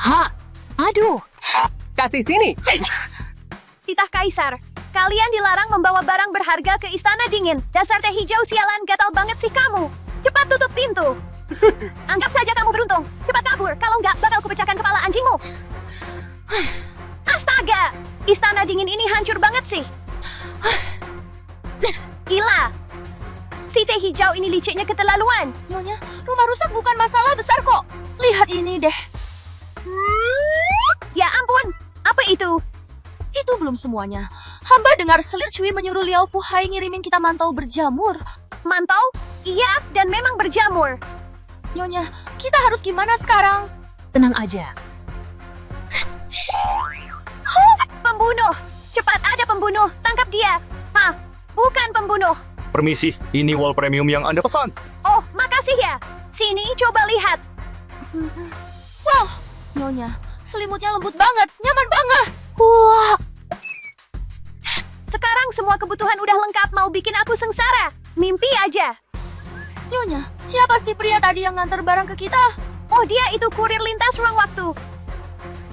Ha! Aduh! Kasih sini! Titah Kaisar, kalian dilarang membawa barang berharga ke Istana Dingin. Dasar teh hijau sialan, gatal banget sih kamu. Cepat tutup pintu. Anggap saja kamu beruntung. Cepat kabur, kalau nggak bakal kupecahkan kepala anjingmu. Astaga, Istana Dingin ini hancur banget sih. Gila. Si teh hijau ini liciknya keterlaluan. Nyonya, rumah rusak bukan masalah besar kok. Lihat ini deh. Ya ampun, apa itu? Itu belum semuanya. Hamba dengar selir Cui menyuruh Liao Fuhai ngirimin kita mantau berjamur. Mantau? Iya, dan memang berjamur. Nyonya, kita harus gimana sekarang? Tenang aja. Pembunuh! Cepat, ada pembunuh! Tangkap dia! Hah? Bukan pembunuh! Permisi, ini wall premium yang Anda pesan. Oh, makasih ya! Sini, coba lihat! Wow, Nyonya, selimutnya lembut banget, nyaman banget. Wah, Sekarang semua kebutuhan udah lengkap, mau bikin aku sengsara. Mimpi aja. Nyonya, siapa sih pria tadi yang nganter barang ke kita? Oh, dia itu kurir lintas ruang waktu.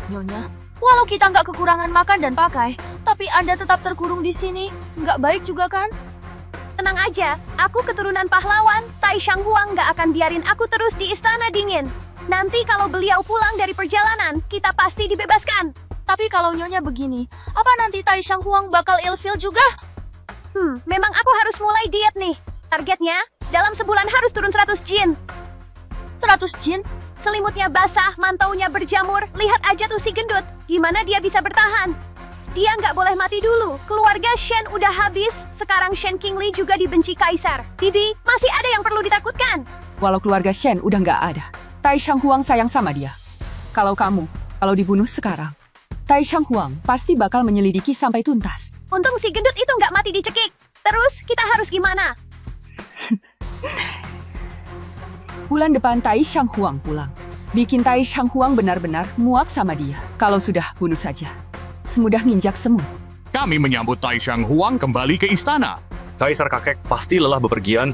Nyonya, walau kita nggak kekurangan makan dan pakai, tapi Anda tetap terkurung di sini. Nggak baik juga kan? Tenang aja, aku keturunan pahlawan. Tai Shang Huang nggak akan biarin aku terus di Istana Dingin. Nanti kalau beliau pulang dari perjalanan, kita pasti dibebaskan. Tapi kalau Nyonya begini, apa nanti Tai Shang Huang bakal ilfil juga? Memang aku harus mulai diet nih. Targetnya, dalam sebulan harus turun 100 jin. 100 jin? Selimutnya basah, mantaunya berjamur. Lihat aja tuh si gendut. Gimana dia bisa bertahan? Dia nggak boleh mati dulu. Keluarga Shen udah habis. Sekarang Shen Qingli juga dibenci Kaisar. Bibi, masih ada yang perlu ditakutkan. Walau keluarga Shen udah nggak ada, Tai Shang Huang sayang sama dia. Kalau dibunuh sekarang, Tai Shang Huang pasti bakal menyelidiki sampai tuntas. Untung si gendut itu nggak mati dicekik. Terus kita harus gimana? Bulan depan Tai Shang Huang pulang. Bikin Tai Shang Huang benar-benar muak sama dia. Kalau sudah, bunuh saja. Semudah nginjak semut. Kami menyambut Tai Shang Huang kembali ke istana. Kaisar kakek pasti lelah bepergian.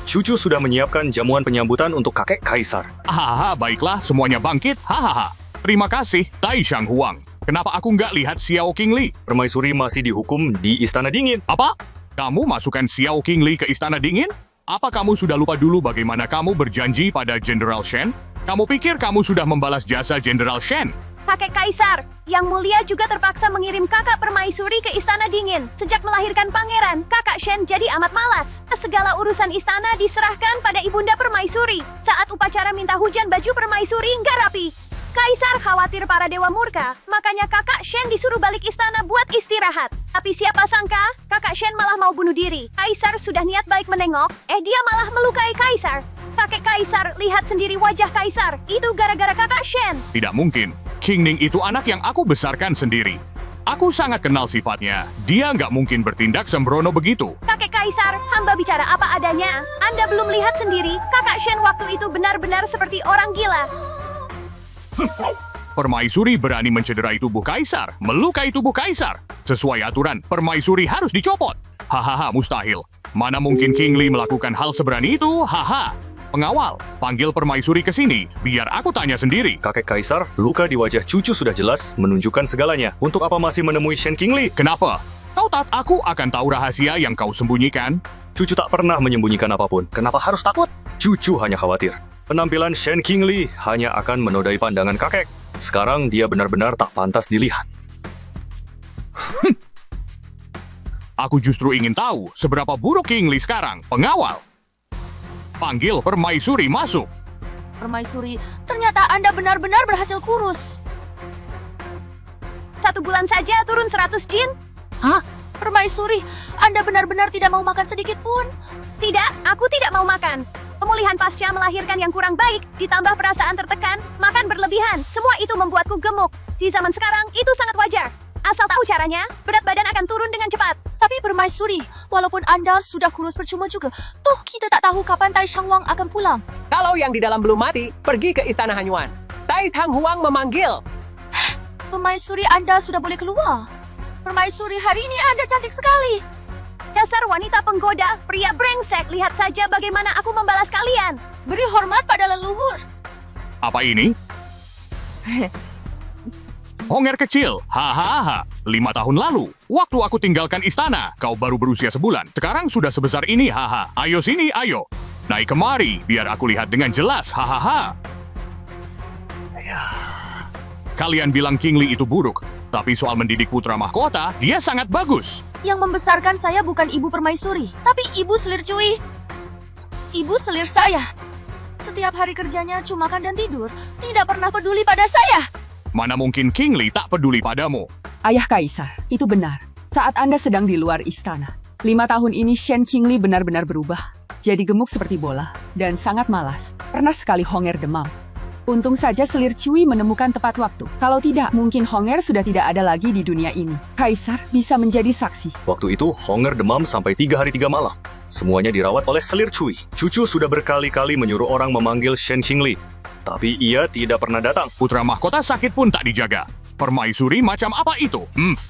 Cucu sudah menyiapkan jamuan penyambutan untuk kakek Kaisar. Hahaha, baiklah, semuanya bangkit. Hahaha. Terima kasih, Tai Shang Huang. Kenapa aku nggak lihat Xiao Qingli? Permaisuri masih dihukum di Istana Dingin. Apa? Kamu masukkan Xiao Qingli ke Istana Dingin? Apa kamu sudah lupa dulu bagaimana kamu berjanji pada Jenderal Shen? Kamu pikir kamu sudah membalas jasa Jenderal Shen? Kakek Kaisar, Yang Mulia juga terpaksa mengirim kakak permaisuri ke Istana Dingin. Sejak melahirkan pangeran, kakak Shen jadi amat malas. Segala urusan istana diserahkan pada ibunda permaisuri. Saat upacara minta hujan, baju permaisuri nggak rapi. Kaisar khawatir para dewa murka, makanya kakak Shen disuruh balik istana buat istirahat. Tapi siapa sangka, kakak Shen malah mau bunuh diri. Kaisar sudah niat baik menengok, dia malah melukai Kaisar. Kakek Kaisar, lihat sendiri wajah Kaisar. Itu gara-gara kakak Shen. Tidak mungkin. King Ning itu anak yang aku besarkan sendiri. Aku sangat kenal sifatnya. Dia nggak mungkin bertindak sembrono begitu. Kakek Kaisar, hamba bicara apa adanya. Anda belum lihat sendiri, kakak Shen waktu itu benar-benar seperti orang gila. Permaisuri berani mencederai tubuh Kaisar, melukai tubuh Kaisar. Sesuai aturan, permaisuri harus dicopot. Hahaha, mustahil. Mana mungkin King Li melakukan hal seberani itu? Haha. Pengawal, panggil permaisuri ke sini, biar aku tanya sendiri. Kakek Kaisar, luka di wajah cucu sudah jelas menunjukkan segalanya. Untuk apa masih menemui Shen Qingli? Kenapa? Kau tak aku akan tahu rahasia yang kau sembunyikan? Cucu tak pernah menyembunyikan apapun. Kenapa harus takut? Cucu hanya khawatir. Penampilan Shen Qingli hanya akan menodai pandangan kakek. Sekarang dia benar-benar tak pantas dilihat. Aku justru ingin tahu seberapa buruk King Li sekarang. Pengawal, panggil permaisuri masuk. Permaisuri, ternyata Anda benar-benar berhasil kurus. 1 bulan saja turun 100 jin? Hah? Permaisuri, Anda benar-benar tidak mau makan sedikit pun. Tidak, aku tidak mau makan. Pemulihan pasca melahirkan yang kurang baik, ditambah perasaan tertekan, makan berlebihan, semua itu membuatku gemuk. Di zaman sekarang, itu sangat wajar. Asal tahu caranya, berat badan akan turun dengan cepat. Tapi Permaisuri, walaupun Anda sudah kurus percuma juga, toh kita tak tahu kapan Tai Shang Huang akan pulang. Kalau yang di dalam belum mati, pergi ke Istana Hanyuan. Tai Shang Huang memanggil. Permaisuri, Anda sudah boleh keluar. Permaisuri, hari ini Anda cantik sekali. Dasar wanita penggoda, pria brengsek, lihat saja bagaimana aku membalas kalian. Beri hormat pada leluhur. Apa ini? Honger kecil, hahaha. 5 tahun lalu, waktu aku tinggalkan istana, kau baru berusia sebulan. Sekarang sudah sebesar ini, haha. Ayo sini, ayo. Naik kemari, biar aku lihat dengan jelas, hahaha. Kalian bilang Kingli itu buruk, tapi soal mendidik putra mahkota, dia sangat bagus. Yang membesarkan saya bukan ibu permaisuri, tapi ibu selir Cui. Ibu selir saya. Setiap hari kerjanya cuma makan dan tidur, tidak pernah peduli pada saya. Mana mungkin Kingli tak peduli padamu? Ayah Kaisar, itu benar. Saat Anda sedang di luar istana. 5 tahun ini Shen Qingli benar-benar berubah. Jadi gemuk seperti bola dan sangat malas. Pernah sekali Honger demam. Untung saja selir Cui menemukan tepat waktu. Kalau tidak, mungkin Honger sudah tidak ada lagi di dunia ini. Kaisar bisa menjadi saksi. Waktu itu, Honger demam sampai 3 hari 3 malam. Semuanya dirawat oleh selir Cui. Cucu sudah berkali-kali menyuruh orang memanggil Shen Qingli. Tapi ia tidak pernah datang. Putra mahkota sakit pun tak dijaga. Permaisuri macam apa itu?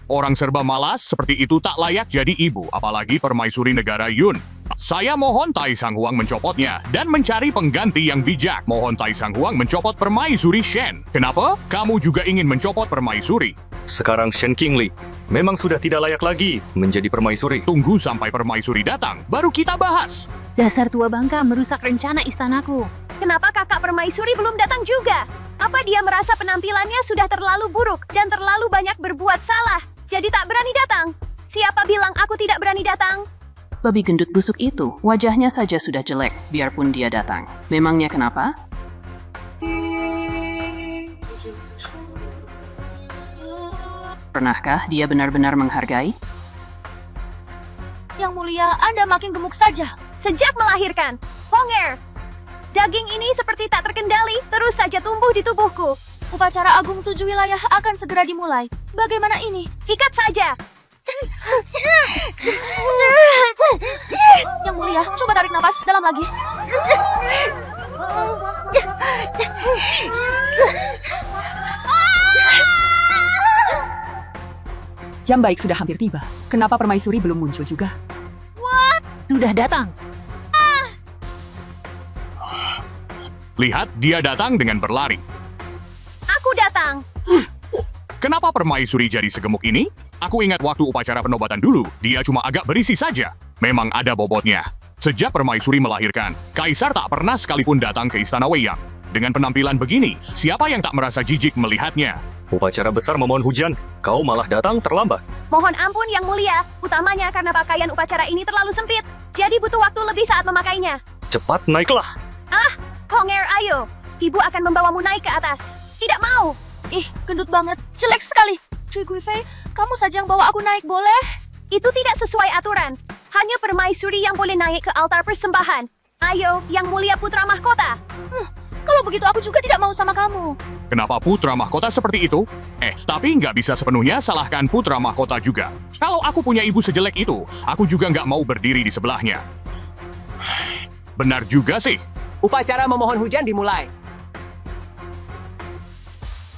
Orang serba malas seperti itu tak layak jadi ibu, apalagi permaisuri negara Yun. Saya mohon Tai Sang Huang mencopotnya dan mencari pengganti yang bijak. Mohon Tai Sang Huang mencopot permaisuri Shen. Kenapa? Kamu juga ingin mencopot permaisuri? Sekarang Shen Qingli memang sudah tidak layak lagi menjadi permaisuri. Tunggu sampai permaisuri datang, baru kita bahas. Dasar tua bangka merusak rencana istanaku. Kenapa kakak permaisuri belum datang juga? Apa dia merasa penampilannya sudah terlalu buruk dan terlalu banyak berbuat salah, jadi tak berani datang? Siapa bilang aku tidak berani datang? Babi gendut busuk itu, wajahnya saja sudah jelek, biarpun dia datang. Memangnya kenapa? Pernahkah dia benar-benar menghargai? Yang mulia, Anda makin gemuk saja. Sejak melahirkan, Honger, daging ini seperti tak terkendali, terus saja tumbuh di tubuhku. Upacara Agung 7 wilayah akan segera dimulai. Bagaimana ini? Ikat saja. Yang mulia, coba tarik nafas dalam lagi. Jam baik sudah hampir tiba. Kenapa permaisuri belum muncul juga? Sudah datang. Lihat, dia datang dengan berlari. Aku datang. Kenapa permaisuri jadi segemuk ini? Aku ingat waktu upacara penobatan dulu, dia cuma agak berisi saja. Memang ada bobotnya. Sejak permaisuri melahirkan, Kaisar tak pernah sekalipun datang ke istana Weiyang. Dengan penampilan begini, siapa yang tak merasa jijik melihatnya? Upacara besar memohon hujan, kau malah datang terlambat. Mohon ampun Yang Mulia, utamanya karena pakaian upacara ini terlalu sempit. Jadi butuh waktu lebih saat memakainya. Cepat naiklah. Honger, ayo. Ibu akan membawamu naik ke atas. Tidak mau. Ih, gendut banget. Jelek sekali. Cui Guifei, kamu saja yang bawa aku naik, boleh? Itu tidak sesuai aturan. Hanya permaisuri yang boleh naik ke altar persembahan. Ayo, Yang Mulia Putra Mahkota. Kalau begitu aku juga tidak mau sama kamu. Kenapa putra mahkota seperti itu? Tapi nggak bisa sepenuhnya salahkan putra mahkota juga. Kalau aku punya ibu sejelek itu, aku juga nggak mau berdiri di sebelahnya. Benar juga sih. Upacara memohon hujan dimulai.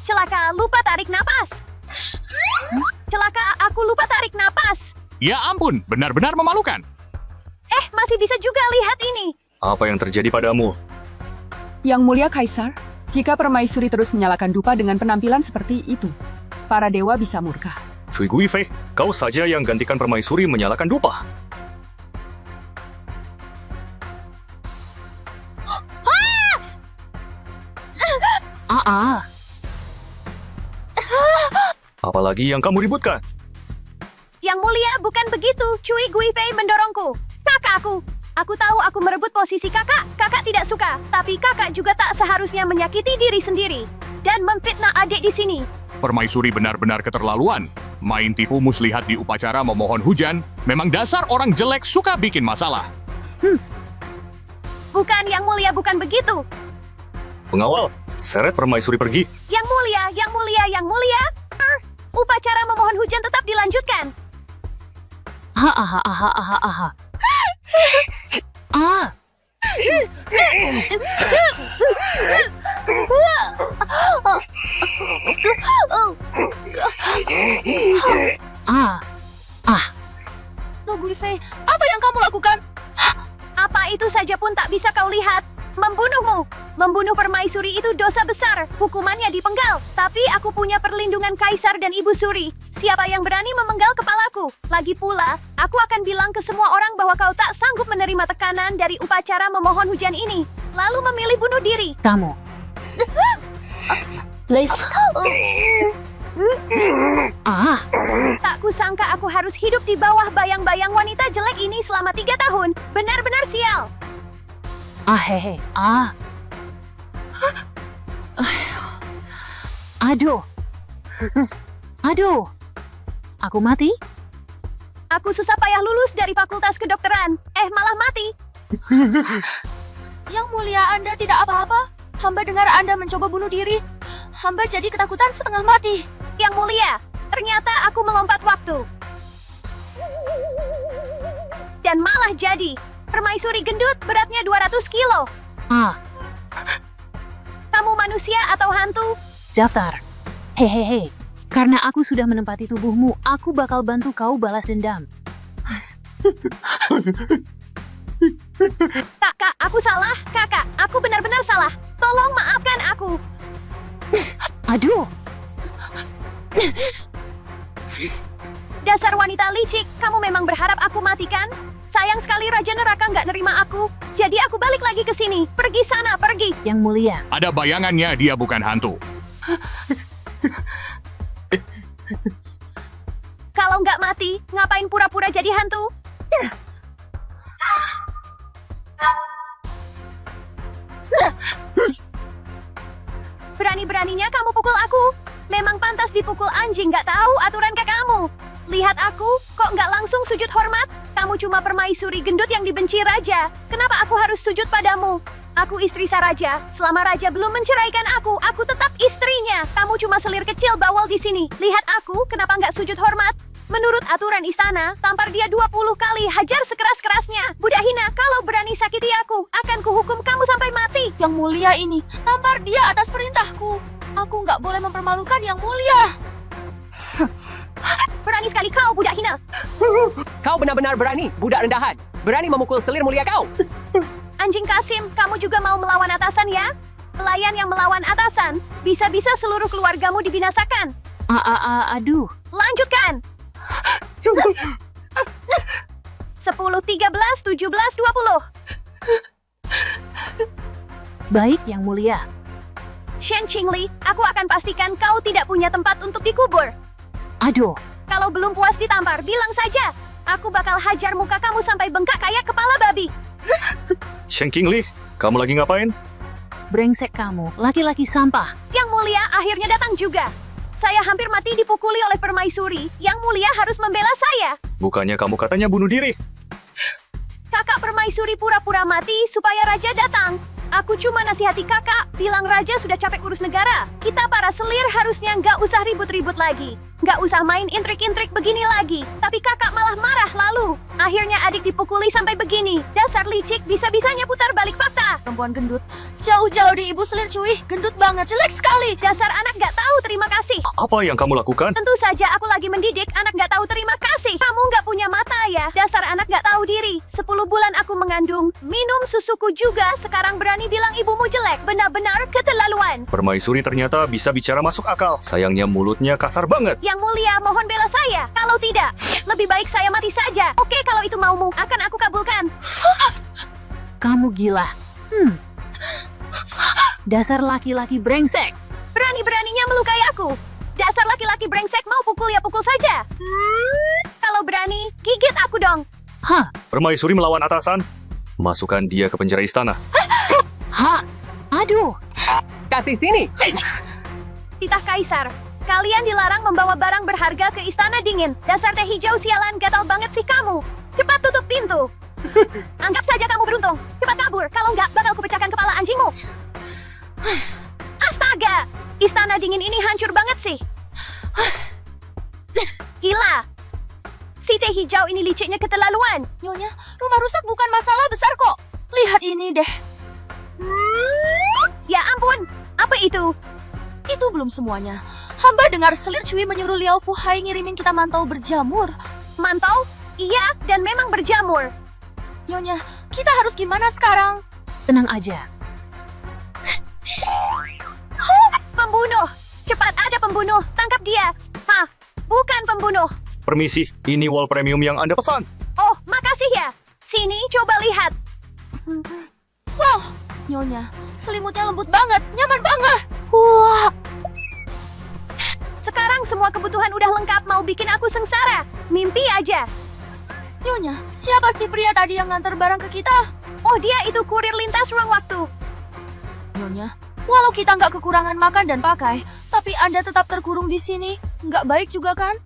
Celaka, lupa tarik napas. Celaka, aku lupa tarik napas. Ya ampun, benar-benar memalukan. Masih bisa juga lihat ini. Apa yang terjadi padamu? Yang mulia Kaisar, jika permaisuri terus menyalakan dupa dengan penampilan seperti itu, para dewa bisa murka. Cui Guifei, kau saja yang gantikan permaisuri menyalakan dupa. Apalagi yang kamu ributkan? Yang Mulia, bukan begitu. Cui Guifei mendorongku. Kakakku. Aku tahu aku merebut posisi kakak. Kakak tidak suka. Tapi kakak juga tak seharusnya menyakiti diri sendiri. Dan memfitnah adik di sini. Permaisuri benar-benar keterlaluan. Main tipu muslihat di upacara memohon hujan. Memang dasar orang jelek suka bikin masalah. Bukan, Yang Mulia, bukan begitu. Pengawal, seret permaisuri pergi. Yang Mulia, Yang Mulia, Yang Mulia. Upacara memohon hujan tetap dilanjutkan. No Guifei, apa yang kamu lakukan? Apa itu saja pun tak bisa kau lihat. membunuhmu. Membunuh permaisuri itu dosa besar. Hukumannya dipenggal. Tapi aku punya perlindungan kaisar dan ibu suri. Siapa yang berani memenggal kepalaku? Lagi pula, aku akan bilang ke semua orang bahwa kau tak sanggup menerima tekanan dari upacara memohon hujan ini. Lalu memilih bunuh diri. Kamu. Tak kusangka aku harus hidup di bawah bayang-bayang wanita jelek ini selama 3 tahun. Benar-benar sial. Aduh. Aku mati? Aku susah payah lulus dari fakultas kedokteran. Malah mati. Yang mulia, Anda tidak apa-apa. Hamba dengar Anda mencoba bunuh diri. Hamba jadi ketakutan setengah mati. Yang mulia, ternyata aku melompat waktu. Dan malah jadi permaisuri gendut beratnya 200 kilo. Kamu manusia atau hantu? Daftar. Hehehe. Karena aku sudah menempati tubuhmu, aku bakal bantu kau balas dendam. Kakak, aku salah. Kakak, aku benar-benar salah. Tolong maafkan aku. Aduh. Dasar wanita licik, kamu memang berharap aku mati kan? Sayang sekali Raja Neraka nggak nerima aku. Jadi aku balik lagi ke sini. Pergi sana, pergi. Yang mulia. Ada bayangannya dia bukan hantu. Kalau nggak mati, ngapain pura-pura jadi hantu? Berani-beraninya kamu pukul aku. Memang pantas dipukul anjing, nggak tahu aturan kayak kamu. Lihat aku, kok nggak langsung sujud hormat? Kamu cuma permaisuri gendut yang dibenci raja. Kenapa aku harus sujud padamu? Aku istri Saraja. Selama raja belum menceraikan aku tetap istrinya. Kamu cuma selir kecil bawal di sini. Lihat aku, kenapa nggak sujud hormat? Menurut aturan istana, tampar dia 20 kali, hajar sekeras-kerasnya. Budak hina, kalau berani sakiti aku, akan kuhukum kamu sampai mati. Yang mulia ini, tampar dia atas perintahku. Aku nggak boleh mempermalukan yang mulia. Berani sekali kau, budak hina. Kau benar-benar berani, budak rendahan. Berani memukul selir mulia kau. Anjing Kasim, kamu juga mau melawan atasan ya? Pelayan yang melawan atasan, bisa-bisa seluruh keluargamu dibinasakan. Aduh. Lanjutkan. 10, 13, 17, 20. Baik, Yang Mulia. Shen Qingli, aku akan pastikan kau tidak punya tempat untuk dikubur. Aduh. Kalau belum puas ditampar, bilang saja. Aku bakal hajar muka kamu sampai bengkak kayak kepala babi. Shen Qingli, kamu lagi ngapain? Brengsek kamu, laki-laki sampah. Yang mulia akhirnya datang juga. Saya hampir mati dipukuli oleh permaisuri. Yang mulia harus membela saya. Bukannya kamu katanya bunuh diri? Kakak permaisuri pura-pura mati supaya raja datang. Aku cuma nasihati kakak, bilang raja sudah capek urus negara. Kita para selir harusnya nggak usah ribut-ribut lagi. Nggak usah main intrik-intrik begini lagi. Tapi kakak malah marah lalu. Akhirnya adik dipukuli sampai begini. Dasar licik, bisa-bisanya putar balik fakta. Perempuan gendut, jauh-jauh di ibu selir cuy. Gendut banget, jelek sekali. Dasar anak nggak tahu terima kasih. Apa yang kamu lakukan? Tentu saja aku lagi mendidik anak nggak tahu terima kasih. Kamu nggak punya mata ya? Dasar anak nggak tahu diri. 10 bulan aku mengandung, minum susuku juga, sekarang berani bilang ibumu jelek. Benar-benar keterlaluan. Permaisuri ternyata bisa bicara masuk akal. Sayangnya mulutnya kasar banget. Yang mulia, mohon bela saya. Kalau tidak, lebih baik saya mati saja. Oke, kalau itu maumu, akan aku kabulkan. Kamu gila. Dasar laki-laki brengsek. Berani-beraninya melukai aku. Dasar laki-laki brengsek, mau pukul ya pukul saja. Kalau berani, gigit aku dong. Permaisuri melawan atasan. Masukkan dia ke penjara istana. Aduh. Kasih sini. Titah Kaisar, kalian dilarang membawa barang berharga ke istana dingin. Dasar teh hijau sialan, gatal banget sih kamu. Cepat tutup pintu. Anggap saja kamu beruntung. Cepat kabur, kalau nggak bakal kupecahkan kepala anjingmu. Astaga, istana dingin ini hancur banget sih. Gila. Si teh hijau ini liciknya keterlaluan. Nyonya, rumah rusak bukan masalah besar kok. Lihat ini deh. Ya ampun, apa itu? Itu belum semuanya. Hamba dengar selir cuy menyuruh Liao Fuhai ngirimin kita mantau berjamur. Mantau? Iya, dan memang berjamur. Nyonya, kita harus gimana sekarang? Tenang aja. Pembunuh! Cepat, ada pembunuh! Tangkap dia! Hah? Bukan pembunuh! Permisi, ini wall premium yang Anda pesan. Oh, makasih ya! Sini, coba lihat! Wow, Nyonya, selimutnya lembut banget, nyaman banget. Wah, Sekarang semua kebutuhan udah lengkap, mau bikin aku sengsara. Mimpi aja. Nyonya, siapa sih pria tadi yang nganter barang ke kita? Oh, dia itu kurir lintas ruang waktu. Nyonya, walau kita nggak kekurangan makan dan pakai, tapi Anda tetap terkurung di sini. Nggak baik juga kan?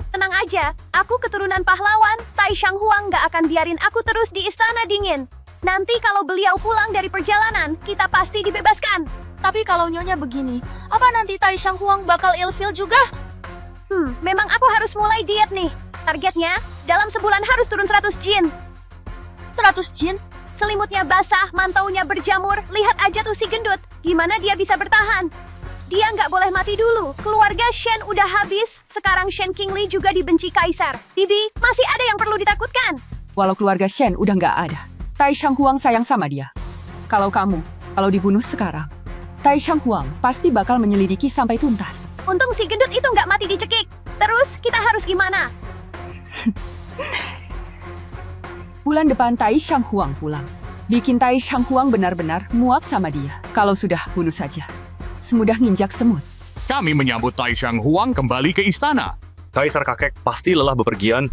Tenang aja, aku keturunan pahlawan. Tai Shang Huang nggak akan biarin aku terus di Istana Dingin. Nanti kalau beliau pulang dari perjalanan, kita pasti dibebaskan. Tapi kalau Nyonya begini, apa nanti Tai Shang Huang bakal ilfil juga? Memang aku harus mulai diet nih. Targetnya, dalam sebulan harus turun 100 jin. 100 jin? Selimutnya basah, mantaunya berjamur. Lihat aja tuh si gendut. Gimana dia bisa bertahan? Dia nggak boleh mati dulu. Keluarga Shen udah habis. Sekarang Shen Qingli juga dibenci Kaisar. Bibi, masih ada yang perlu ditakutkan. Walau keluarga Shen udah nggak ada, Tai Shang Huang sayang sama dia. Kalau dibunuh sekarang, Tai Shang Huang pasti bakal menyelidiki sampai tuntas. Untung si gendut itu nggak mati dicekik. Terus, kita harus gimana? Bulan depan Tai Shang Huang pulang. Bikin Tai Shang Huang benar-benar muak sama dia. Kalau sudah, bunuh saja. Semudah nginjak semut. Kami menyambut Tai Shang Huang kembali ke istana. Kaisar kakek pasti lelah bepergian.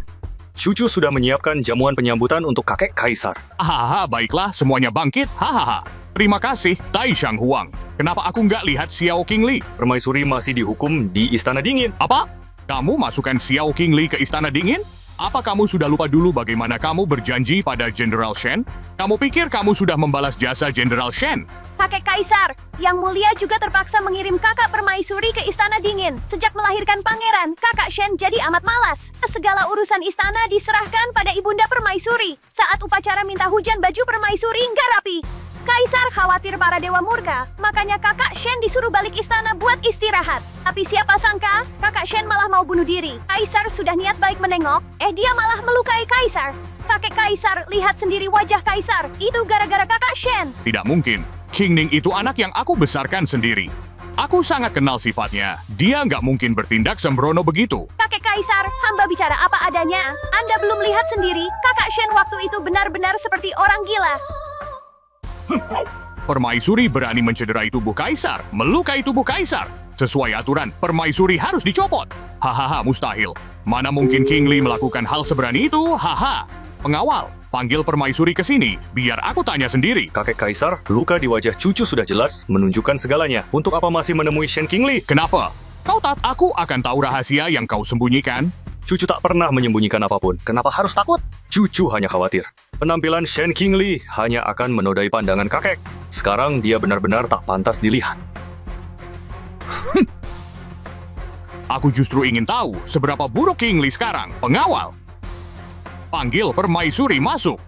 Cucu sudah menyiapkan jamuan penyambutan untuk kakek kaisar. Hahaha, baiklah, semuanya bangkit. Hahaha. Terima kasih, Tai Shang Huang. Kenapa aku nggak lihat Xiao Qingli? Permaisuri masih dihukum di Istana Dingin. Apa? Kamu masukkan Xiao Qingli ke Istana Dingin? Apa kamu sudah lupa dulu bagaimana kamu berjanji pada Jenderal Shen? Kamu pikir kamu sudah membalas jasa Jenderal Shen? Kakek Kaisar, Yang Mulia juga terpaksa mengirim kakak permaisuri ke Istana Dingin. Sejak melahirkan pangeran, kakak Shen jadi amat malas. Segala urusan istana diserahkan pada ibunda permaisuri. Saat upacara minta hujan, baju permaisuri nggak rapi. Kaisar khawatir para dewa murka, makanya kakak Shen disuruh balik istana buat istirahat. Tapi siapa sangka, kakak Shen malah mau bunuh diri. Kaisar sudah niat baik menengok, dia malah melukai Kaisar. Kakek Kaisar, lihat sendiri wajah Kaisar. Itu gara-gara kakak Shen. Tidak mungkin. King Ning itu anak yang aku besarkan sendiri. Aku sangat kenal sifatnya. Dia nggak mungkin bertindak sembrono begitu. Kakek Kaisar, hamba bicara apa adanya. Anda belum lihat sendiri, kakak Shen waktu itu benar-benar seperti orang gila. Permaisuri berani mencederai tubuh Kaisar, melukai tubuh Kaisar. Sesuai aturan, permaisuri harus dicopot. Hahaha, mustahil. Mana mungkin King Li melakukan hal seberani itu? Haha. Pengawal, panggil permaisuri ke sini, biar aku tanya sendiri. Kakek kaisar, luka di wajah cucu sudah jelas menunjukkan segalanya. Untuk apa masih menemui Shen Qingli? Kenapa? Kau tak aku akan tahu rahasia yang kau sembunyikan? Cucu tak pernah menyembunyikan apapun. Kenapa harus takut? Cucu hanya khawatir. Penampilan Shen Qingli hanya akan menodai pandangan kakek. Sekarang dia benar-benar tak pantas dilihat. Aku justru ingin tahu seberapa buruk King Li sekarang. Pengawal, panggil permaisuri masuk.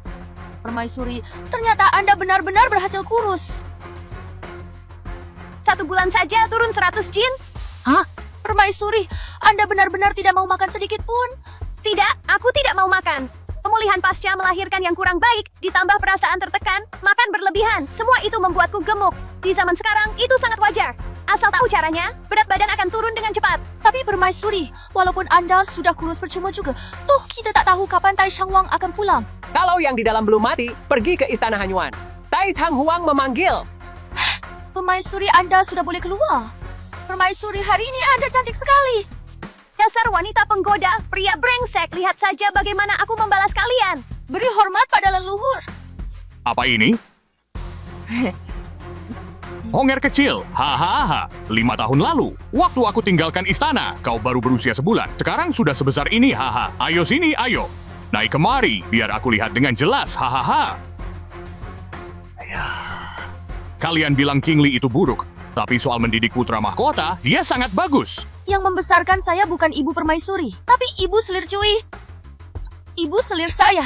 Permaisuri, ternyata Anda benar-benar berhasil kurus. 1 bulan saja turun 100 jin? Permaisuri, Anda benar-benar tidak mau makan sedikit pun. Tidak, aku tidak mau makan. Pemulihan pasca melahirkan yang kurang baik, ditambah perasaan tertekan, makan berlebihan, semua itu membuatku gemuk. Di zaman sekarang, itu sangat wajar. Asal tahu caranya, berat badan akan turun dengan cepat. Tapi Permaisuri, walaupun Anda sudah kurus percuma juga, toh kita tak tahu kapan Tai Shang Huang akan pulang. Kalau yang di dalam belum mati, pergi ke Istana Hanyuan. Tai Shang Huang memanggil. Permaisuri, Anda sudah boleh keluar. Permaisuri, hari ini Anda cantik sekali. Dasar wanita penggoda, pria brengsek, lihat saja bagaimana aku membalas kalian. Beri hormat pada leluhur. Apa ini? Honger kecil, hahaha. 5 tahun lalu, waktu aku tinggalkan istana, kau baru berusia sebulan. Sekarang sudah sebesar ini, haha. Ayo sini, ayo. Naik kemari, biar aku lihat dengan jelas, hahaha. Kalian bilang King Li itu buruk, tapi soal mendidik putra mahkota, dia sangat bagus. Yang membesarkan saya bukan ibu permaisuri, tapi ibu selir cuy. Ibu selir saya.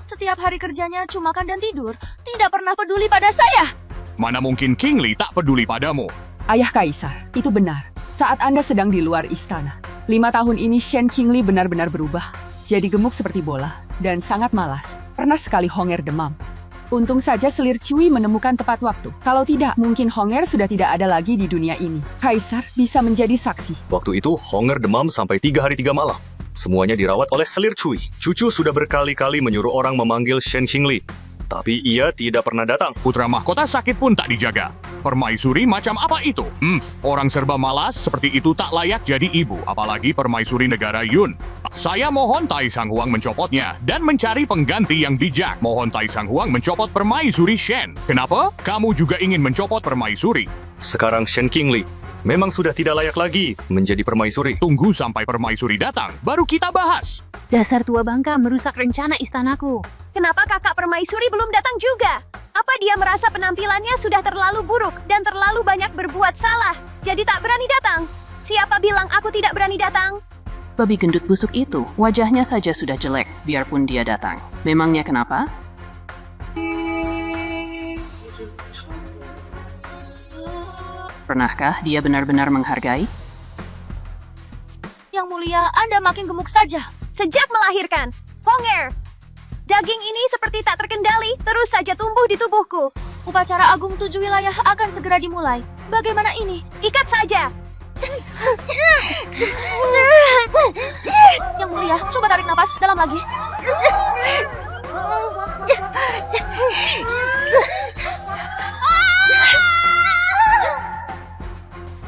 Setiap hari kerjanya cuma makan dan tidur, tidak pernah peduli pada saya. Mana mungkin King Li tak peduli padamu? Ayah Kaisar, itu benar. Saat Anda sedang di luar istana, 5 tahun ini Shen Qingli benar-benar berubah. Jadi gemuk seperti bola, dan sangat malas. Pernah sekali honger demam. Untung saja selir Cui menemukan tepat waktu. Kalau tidak, mungkin Honger sudah tidak ada lagi di dunia ini. Kaisar bisa menjadi saksi. Waktu itu, Honger demam sampai 3 hari 3 malam. Semuanya dirawat oleh selir Cui. Cucu sudah berkali-kali menyuruh orang memanggil Shen Qingli. Tapi ia tidak pernah datang. Putra mahkota sakit pun tak dijaga. Permaisuri macam apa itu? Orang serba malas seperti itu tak layak jadi ibu, apalagi permaisuri negara Yun. Saya mohon Tai Sang Huang mencopotnya dan mencari pengganti yang bijak. Mohon Tai Sang Huang mencopot permaisuri Shen. Kenapa? Kamu juga ingin mencopot permaisuri. Sekarang Shen Qingli memang sudah tidak layak lagi menjadi permaisuri. Tunggu sampai permaisuri datang, baru kita bahas. Dasar tua bangka merusak rencana istanaku. Kenapa kakak permaisuri belum datang juga? Apa dia merasa penampilannya sudah terlalu buruk dan terlalu banyak berbuat salah, jadi tak berani datang? Siapa bilang aku tidak berani datang? Babi gendut busuk itu, wajahnya saja sudah jelek, biarpun dia datang. Memangnya kenapa? Pernahkah dia benar-benar menghargai? Yang mulia, Anda makin gemuk saja. Sejak melahirkan, Honger, daging ini seperti tak terkendali, terus saja tumbuh di tubuhku. Upacara Agung 7 wilayah akan segera dimulai. Bagaimana ini? Ikat saja. Yang mulia, coba tarik napas dalam lagi.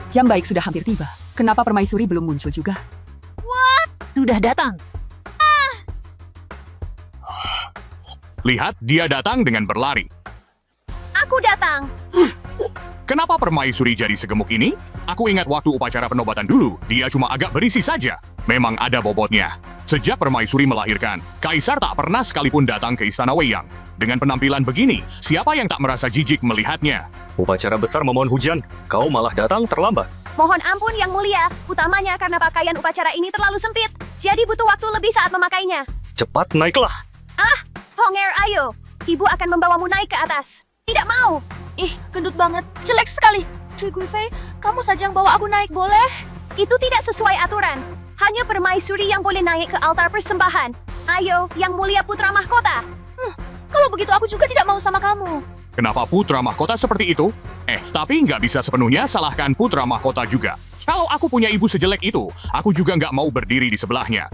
Jam baik sudah hampir tiba. Kenapa permaisuri belum muncul juga? Sudah datang. Lihat, dia datang dengan berlari. Aku datang. Kenapa permaisuri jadi segemuk ini? Aku ingat waktu upacara penobatan dulu, dia cuma agak berisi saja. Memang ada bobotnya. Sejak permaisuri melahirkan, Kaisar tak pernah sekalipun datang ke Istana Weiyang. Dengan penampilan begini, siapa yang tak merasa jijik melihatnya? Upacara besar memohon hujan, kau malah datang terlambat. Mohon ampun Yang Mulia, utamanya karena pakaian upacara ini terlalu sempit, jadi butuh waktu lebih saat memakainya. Cepat naiklah. Honger, ayo. Ibu akan membawamu naik ke atas. Tidak mau. Ih, gendut banget. Jelek sekali. Cui Guifei, kamu saja yang bawa aku naik, boleh? Itu tidak sesuai aturan. Hanya permaisuri yang boleh naik ke altar persembahan. Ayo, Yang Mulia Putra Mahkota. Kalau begitu aku juga tidak mau sama kamu. Kenapa putra mahkota seperti itu? Tapi nggak bisa sepenuhnya salahkan putra mahkota juga. Kalau aku punya ibu sejelek itu, aku juga nggak mau berdiri di sebelahnya.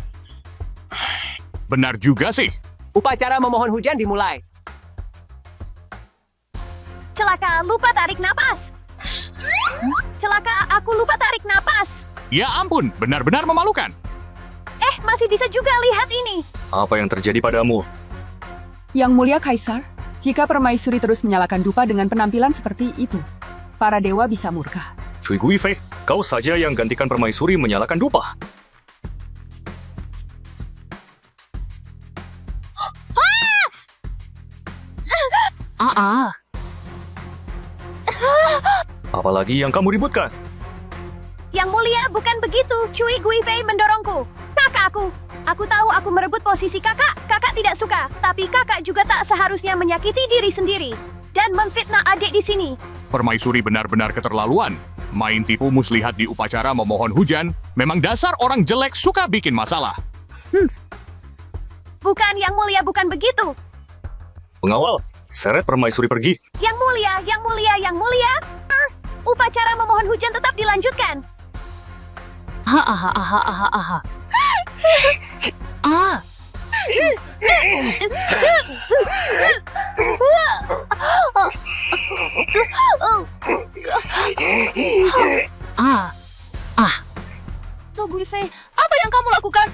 Benar juga sih. Upacara memohon hujan dimulai. Celaka, lupa tarik napas. Celaka, aku lupa tarik napas. Ya ampun, benar-benar memalukan. Masih bisa juga lihat ini. Apa yang terjadi padamu? Yang mulia Kaisar, jika permaisuri terus menyalakan dupa dengan penampilan seperti itu, para dewa bisa murka. Cui Guifei, kau saja yang gantikan permaisuri menyalakan dupa. Apalagi yang kamu ributkan? Yang Mulia, bukan begitu. Cui Guifei mendorongku. Kakakku. Aku tahu aku merebut posisi kakak. Kakak tidak suka. Tapi kakak juga tak seharusnya menyakiti diri sendiri. Dan memfitnah adik di sini. Permaisuri benar-benar keterlaluan. Main tipu muslihat di upacara memohon hujan. Memang dasar orang jelek suka bikin masalah. Bukan Yang Mulia, bukan begitu. Pengawal, seret permaisuri pergi. Yang Mulia, Yang Mulia, Yang Mulia. Upacara memohon hujan tetap dilanjutkan. Tuh Guifei, apa yang kamu lakukan?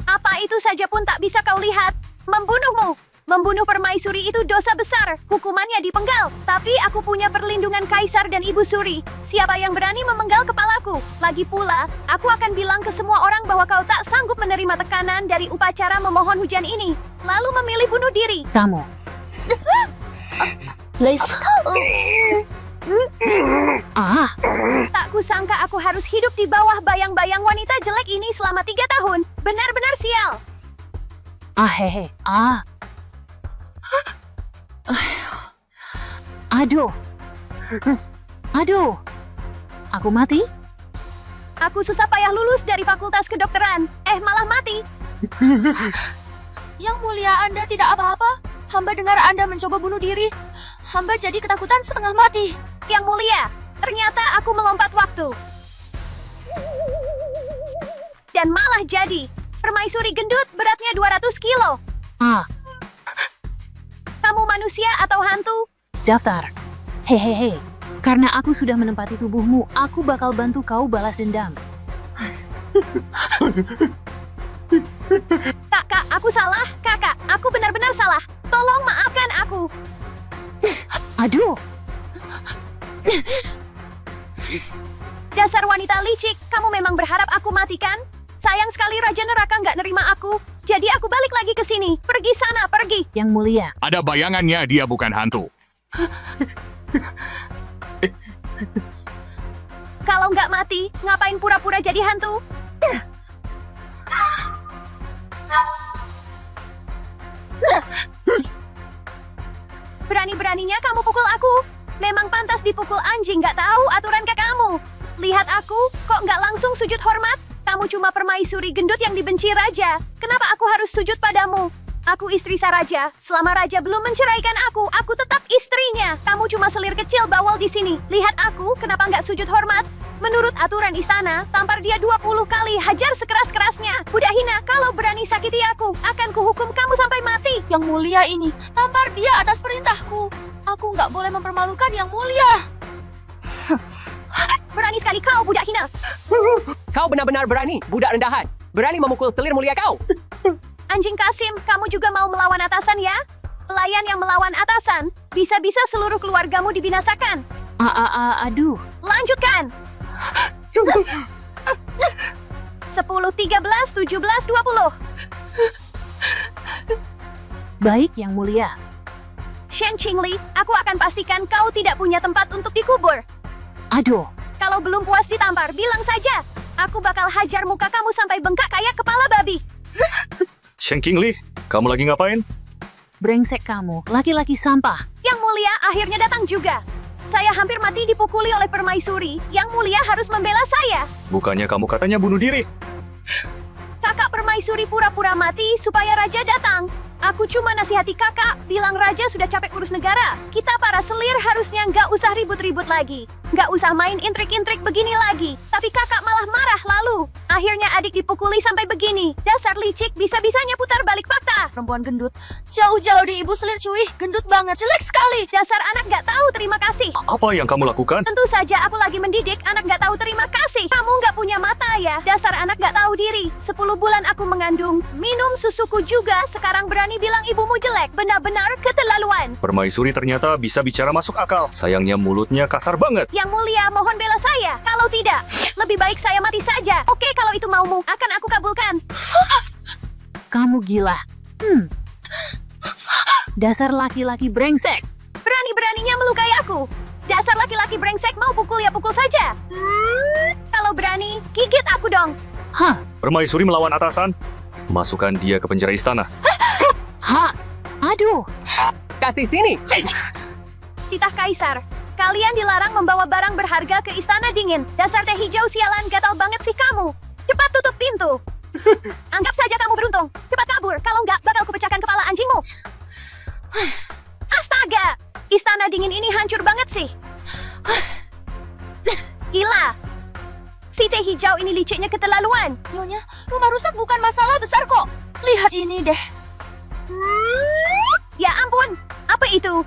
Apa itu saja pun tak bisa kau lihat. Membunuhmu. Membunuh permaisuri itu dosa besar. Hukumannya dipenggal. Tapi aku punya perlindungan Kaisar dan Ibu Suri. Siapa yang berani memenggal kepalaku? Lagi pula, aku akan bilang ke semua orang bahwa kau tak sanggup menerima tekanan dari upacara memohon hujan ini. Lalu memilih bunuh diri. Kamu. Tak kusangka aku harus hidup di bawah bayang-bayang wanita jelek ini selama 3 tahun. Benar-benar sial. Aduh. Aku mati? Aku susah payah lulus dari fakultas kedokteran. Malah mati. Yang mulia, Anda tidak apa-apa? Hamba dengar Anda mencoba bunuh diri. Hamba jadi ketakutan setengah mati. Yang mulia, ternyata aku melompat waktu. Dan malah jadi permaisuri gendut beratnya 200 kilo. Ah, Kamu manusia atau hantu? daftar. Hehehe. Karena aku sudah menempati tubuhmu, aku bakal bantu kau balas dendam. Kakak, aku salah. Kakak, aku benar-benar salah. Tolong maafkan aku. Aduh, Dasar wanita licik, kamu memang berharap aku mati kan? Sayang sekali Raja Neraka nggak nerima aku. Jadi aku balik lagi ke sini. Pergi sana, pergi. Yang mulia. Ada bayangannya dia bukan hantu. Kalau nggak mati, ngapain pura-pura jadi hantu? Berani-beraninya kamu pukul aku. Memang pantas dipukul anjing, nggak tahu aturan kakakmu. Lihat aku, kok nggak langsung sujud hormat? Kamu cuma permaisuri gendut yang dibenci raja. Kenapa aku harus sujud padamu? Aku istri sang raja. Selama raja belum menceraikan aku tetap istrinya. Kamu cuma selir kecil bawal di sini. Lihat aku, kenapa nggak sujud hormat? Menurut aturan istana, tampar dia 20 kali, hajar sekeras-kerasnya. Budak hina, kalau berani sakiti aku, akan kuhukum kamu sampai mati. Yang mulia ini, tampar dia atas perintahku. Aku nggak boleh mempermalukan yang mulia. Berani sekali kau, budak hina. Kau benar-benar berani, budak rendahan. Berani memukul selir mulia kau. Anjing Kasim, kamu juga mau melawan atasan ya? Pelayan yang melawan atasan, bisa-bisa seluruh keluargamu dibinasakan. Aduh. Lanjutkan. 10, 13, 17, 20. Baik, Yang Mulia. Shen Qingli, aku akan pastikan kau tidak punya tempat untuk dikubur. Aduh, Kalau belum puas ditampar, bilang saja. Aku bakal hajar muka kamu sampai bengkak kayak kepala babi. Shen Qingli, kamu lagi ngapain? brengsek kamu, laki-laki sampah. Yang mulia akhirnya datang juga. Saya hampir mati dipukuli oleh permaisuri. Yang mulia harus membela saya. Bukannya kamu katanya bunuh diri? Kakak permaisuri pura-pura mati supaya raja datang. Aku cuma nasihati kakak, bilang raja sudah capek urus negara. Kita para selir harusnya nggak usah ribut-ribut lagi. Nggak usah main intrik-intrik begini lagi. Tapi kakak malah marah lalu. Akhirnya adik dipukuli sampai begini. Dasar licik, bisa-bisanya putar balik fakta. Perempuan gendut, jauh-jauh di ibu selir cuy. Gendut banget, jelek sekali. Dasar anak nggak tahu terima kasih. Apa yang kamu lakukan? Tentu saja aku lagi mendidik anak nggak tahu terima kasih. Kamu nggak punya mata ya. Dasar anak nggak tahu diri. 10 bulan aku mengandung. Minum susuku juga. Sekarang berani bilang ibumu jelek. Benar-benar keterlaluan. Permaisuri ternyata bisa bicara masuk akal. Sayangnya mulutnya kasar banget. Yang mulia, mohon bela saya. Kalau tidak, lebih baik saya mati saja. Oke, kalau itu maumu, akan aku kabulkan. Kamu gila. Dasar laki-laki brengsek. Berani-beraninya melukai aku. Dasar laki-laki brengsek, mau pukul ya pukul saja. Kalau berani, gigit aku dong. Hah? Permaisuri melawan atasan. Masukkan dia ke penjara istana. Hah? Aduh. Kasih sini. Titah Kaisar, kalian dilarang membawa barang berharga ke istana dingin. Dasar teh hijau sialan, gatal banget sih kamu. Cepat tutup pintu. Anggap saja kamu beruntung. Cepat kabur, kalau nggak bakal kupecahkan kepala anjingmu. Astaga, istana dingin ini hancur banget sih. Gila. Si teh hijau ini liciknya keterlaluan. Nyonya, rumah rusak bukan masalah besar kok. Lihat ini deh. Ya ampun, apa itu?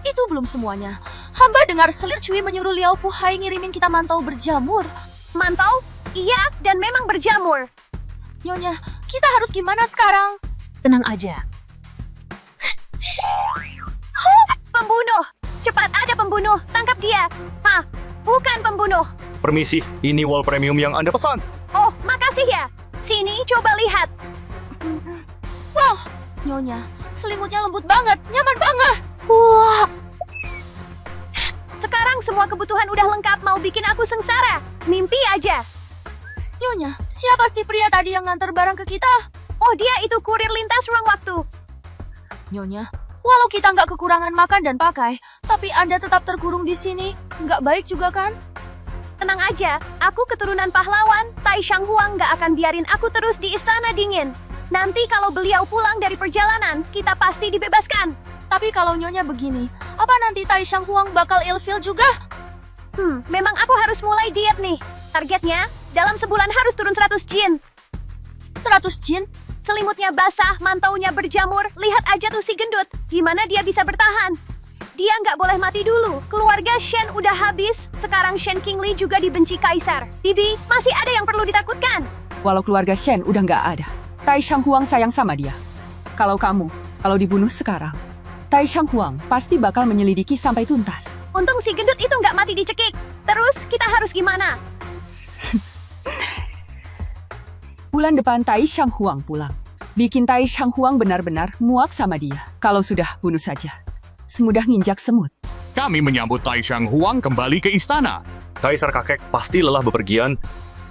Itu belum semuanya. Hamba dengar selir cuy menyuruh Liao Fuhai ngirimin kita mantau berjamur. Mantau? Iya, dan memang berjamur. Nyonya, kita harus gimana sekarang? Tenang aja. Pembunuh! Cepat, ada pembunuh! Tangkap dia! Hah? Bukan pembunuh! Permisi, ini wall premium yang Anda pesan. Oh, makasih ya! Sini, coba lihat! Wow, Nyonya, selimutnya lembut banget, nyaman banget. Wah, Sekarang semua kebutuhan udah lengkap, mau bikin aku sengsara. Mimpi aja. Nyonya, siapa sih pria tadi yang nganter barang ke kita? Oh, dia itu kurir lintas ruang waktu. Nyonya, walau kita nggak kekurangan makan dan pakai, tapi Anda tetap terkurung di sini. Nggak baik juga kan? Tenang aja, aku keturunan pahlawan. Tai Shang Huang nggak akan biarin aku terus di istana dingin. Nanti kalau beliau pulang dari perjalanan, kita pasti dibebaskan. Tapi kalau nyonya begini, apa nanti Tai Shang Huang bakal ilfil juga? Memang aku harus mulai diet nih. Targetnya, dalam sebulan harus turun 100 jin. 100 jin? Selimutnya basah, mantaunya berjamur. Lihat aja tuh si gendut. Gimana dia bisa bertahan? Dia nggak boleh mati dulu. Keluarga Shen udah habis. Sekarang Shen Qingli juga dibenci Kaisar. Bibi, masih ada yang perlu ditakutkan. Walau keluarga Shen udah nggak ada, Tai Shang Huang sayang sama dia. Kalau dibunuh sekarang, Tai Shang Huang pasti bakal menyelidiki sampai tuntas. Untung si gendut itu nggak mati dicekik. Terus kita harus gimana? Bulan depan Tai Shang Huang pulang. Bikin Tai Shang Huang benar-benar muak sama dia. Kalau sudah, bunuh saja. Semudah nginjak semut. Kami menyambut Tai Shang Huang kembali ke istana. Kaisar kakek pasti lelah bepergian.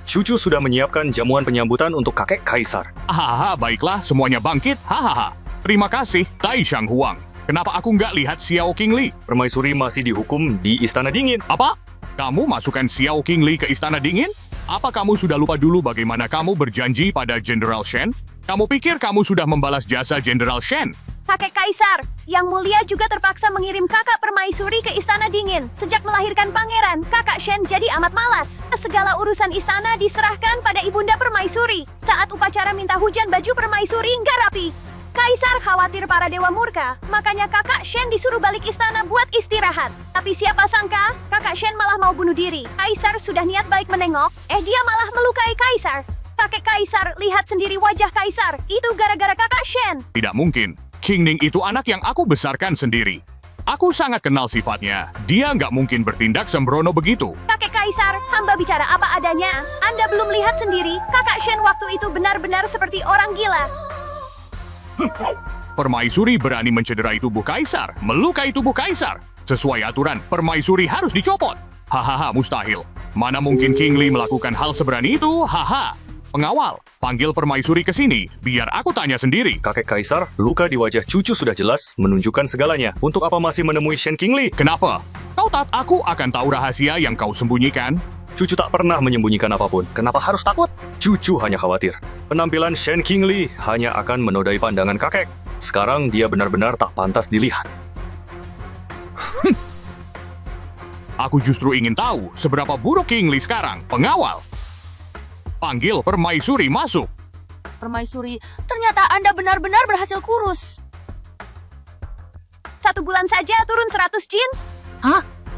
Cucu sudah menyiapkan jamuan penyambutan untuk kakek Kaisar. Hahaha, baiklah, semuanya bangkit. Hahaha. Terima kasih, Tai Shang Huang. Kenapa aku nggak lihat Xiao Qingli? Permaisuri masih dihukum di Istana Dingin. Apa? Kamu masukkan Xiao Qingli ke Istana Dingin? Apa kamu sudah lupa dulu bagaimana kamu berjanji pada Jenderal Shen? Kamu pikir kamu sudah membalas jasa Jenderal Shen? Kakek Kaisar, Yang Mulia juga terpaksa mengirim kakak permaisuri ke Istana Dingin. Sejak melahirkan pangeran, kakak Shen jadi amat malas. Segala urusan istana diserahkan pada ibunda permaisuri. Saat upacara minta hujan, baju permaisuri nggak rapi. Kaisar khawatir para dewa murka, makanya kakak Shen disuruh balik istana buat istirahat. Tapi siapa sangka, kakak Shen malah mau bunuh diri. Kaisar sudah niat baik menengok, dia malah melukai Kaisar. Kakek Kaisar, lihat sendiri wajah Kaisar. Itu gara-gara kakak Shen. Tidak mungkin. Qingning itu anak yang aku besarkan sendiri. Aku sangat kenal sifatnya. Dia nggak mungkin bertindak sembrono begitu. Kakek Kaisar, hamba bicara apa adanya. Anda belum lihat sendiri, kakak Shen waktu itu benar-benar seperti orang gila. Permaisuri berani mencederai tubuh Kaisar, melukai tubuh Kaisar. Sesuai aturan, permaisuri harus dicopot. Hahaha, mustahil. Mana mungkin Qingli melakukan hal seberani itu? Haha. Pengawal, panggil permaisuri ke sini, biar aku tanya sendiri. Kakek Kaisar, luka di wajah cucu sudah jelas, menunjukkan segalanya. Untuk apa masih menemui Shen Qingli? Kenapa? Kau tak aku akan tahu rahasia yang kau sembunyikan. Cucu tak pernah menyembunyikan apapun. Kenapa harus takut? Cucu hanya khawatir. Penampilan Shen Qingli hanya akan menodai pandangan kakek. Sekarang dia benar-benar tak pantas dilihat. Aku justru ingin tahu seberapa buruk Qingli sekarang. Pengawal, panggil permaisuri masuk. Permaisuri, ternyata Anda benar-benar berhasil kurus. 1 bulan saja turun 100 jin?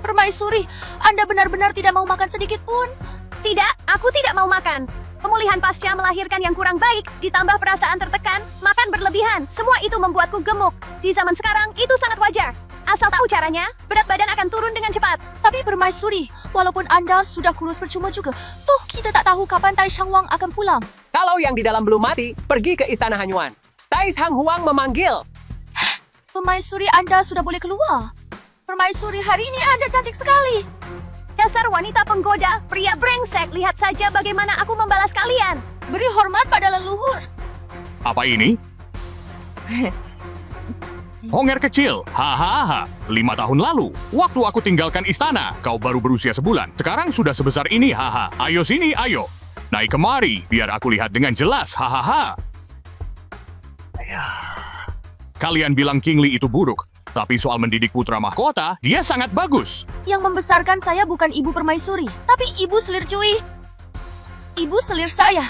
Permaisuri, Anda benar-benar tidak mau makan sedikit pun. Tidak, aku tidak mau makan. Pemulihan pasca melahirkan yang kurang baik, ditambah perasaan tertekan, makan berlebihan, semua itu membuatku gemuk. Di zaman sekarang, itu sangat wajar. Asal tahu caranya, berat badan akan turun dengan cepat. Tapi Permaisuri, walaupun Anda sudah kurus percuma juga, toh kita tak tahu kapan Tai Shang Huang akan pulang. Kalau yang di dalam belum mati, pergi ke Istana Hanyuan. Tai Shang Huang memanggil. Permaisuri, Anda sudah boleh keluar. Permaisuri, hari ini Anda cantik sekali. Dasar wanita penggoda, pria brengsek, lihat saja bagaimana aku membalas kalian. Beri hormat pada leluhur. Apa ini? Honger kecil, hahaha. 5 tahun lalu, waktu aku tinggalkan istana, kau baru berusia sebulan. Sekarang sudah sebesar ini, haha. Ayo sini, ayo. Naik kemari, biar aku lihat dengan jelas, hahaha. Kalian bilang Qingli itu buruk, tapi soal mendidik putra mahkota, dia sangat bagus. Yang membesarkan saya bukan ibu permaisuri, tapi ibu selir cuy. Ibu selir saya.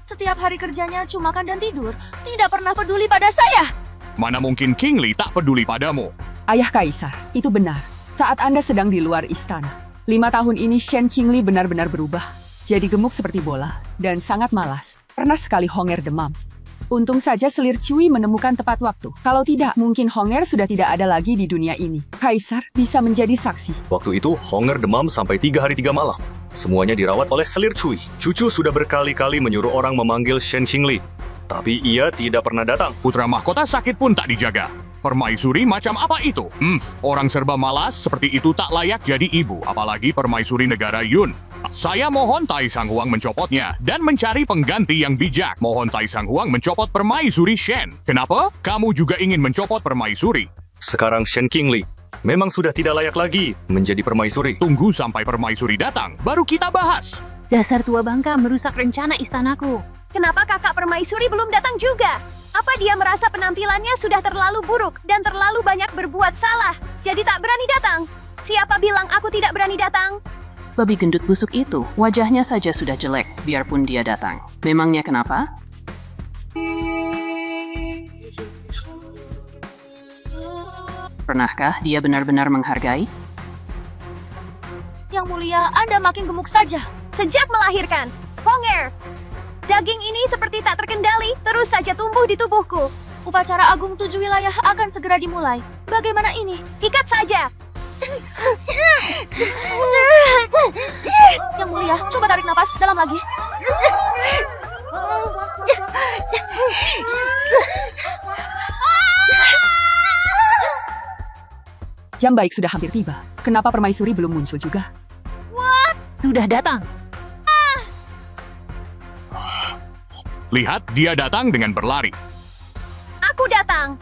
Setiap hari kerjanya cuma makan dan tidur, tidak pernah peduli pada saya. Mana mungkin Qingli tak peduli padamu? Ayah Kaisar, itu benar. Saat Anda sedang di luar istana, 5 tahun ini Shen Qingli benar-benar berubah. Jadi gemuk seperti bola, dan sangat malas. Pernah sekali Honger demam. Untung saja selir Cui menemukan tepat waktu. Kalau tidak, mungkin Honger sudah tidak ada lagi di dunia ini. Kaisar bisa menjadi saksi. Waktu itu, Honger demam sampai 3 hari 3 malam. Semuanya dirawat oleh selir Cui. Cucu sudah berkali-kali menyuruh orang memanggil Shen Qingli. Tapi ia tidak pernah datang. Putra mahkota sakit pun tak dijaga. Permaisuri macam apa itu? Orang serba malas seperti itu tak layak jadi ibu, apalagi permaisuri negara Yun. Saya mohon Tai Shang Huang mencopotnya dan mencari pengganti yang bijak. Mohon Tai Shang Huang mencopot permaisuri Shen. Kenapa? Kamu juga ingin mencopot permaisuri? Sekarang Shen Qingli memang sudah tidak layak lagi menjadi permaisuri. Tunggu sampai permaisuri datang, baru kita bahas. Dasar tua bangka merusak rencana istanaku. Kenapa kakak permaisuri belum datang juga? Apa dia merasa penampilannya sudah terlalu buruk dan terlalu banyak berbuat salah, jadi tak berani datang? Siapa bilang aku tidak berani datang? Babi gendut busuk itu, wajahnya saja sudah jelek, biarpun dia datang. Memangnya kenapa? Pernahkah dia benar-benar menghargai? Yang mulia, Anda makin gemuk saja. Sejak melahirkan, Honger, daging ini seperti tak terkendali, terus saja tumbuh di tubuhku. Upacara Agung 7 wilayah akan segera dimulai. Bagaimana ini? Ikat saja. Yang mulia, coba tarik napas dalam lagi. Jam baik sudah hampir tiba. Kenapa permaisuri belum muncul juga? Sudah datang. Lihat, dia datang dengan berlari. Aku datang.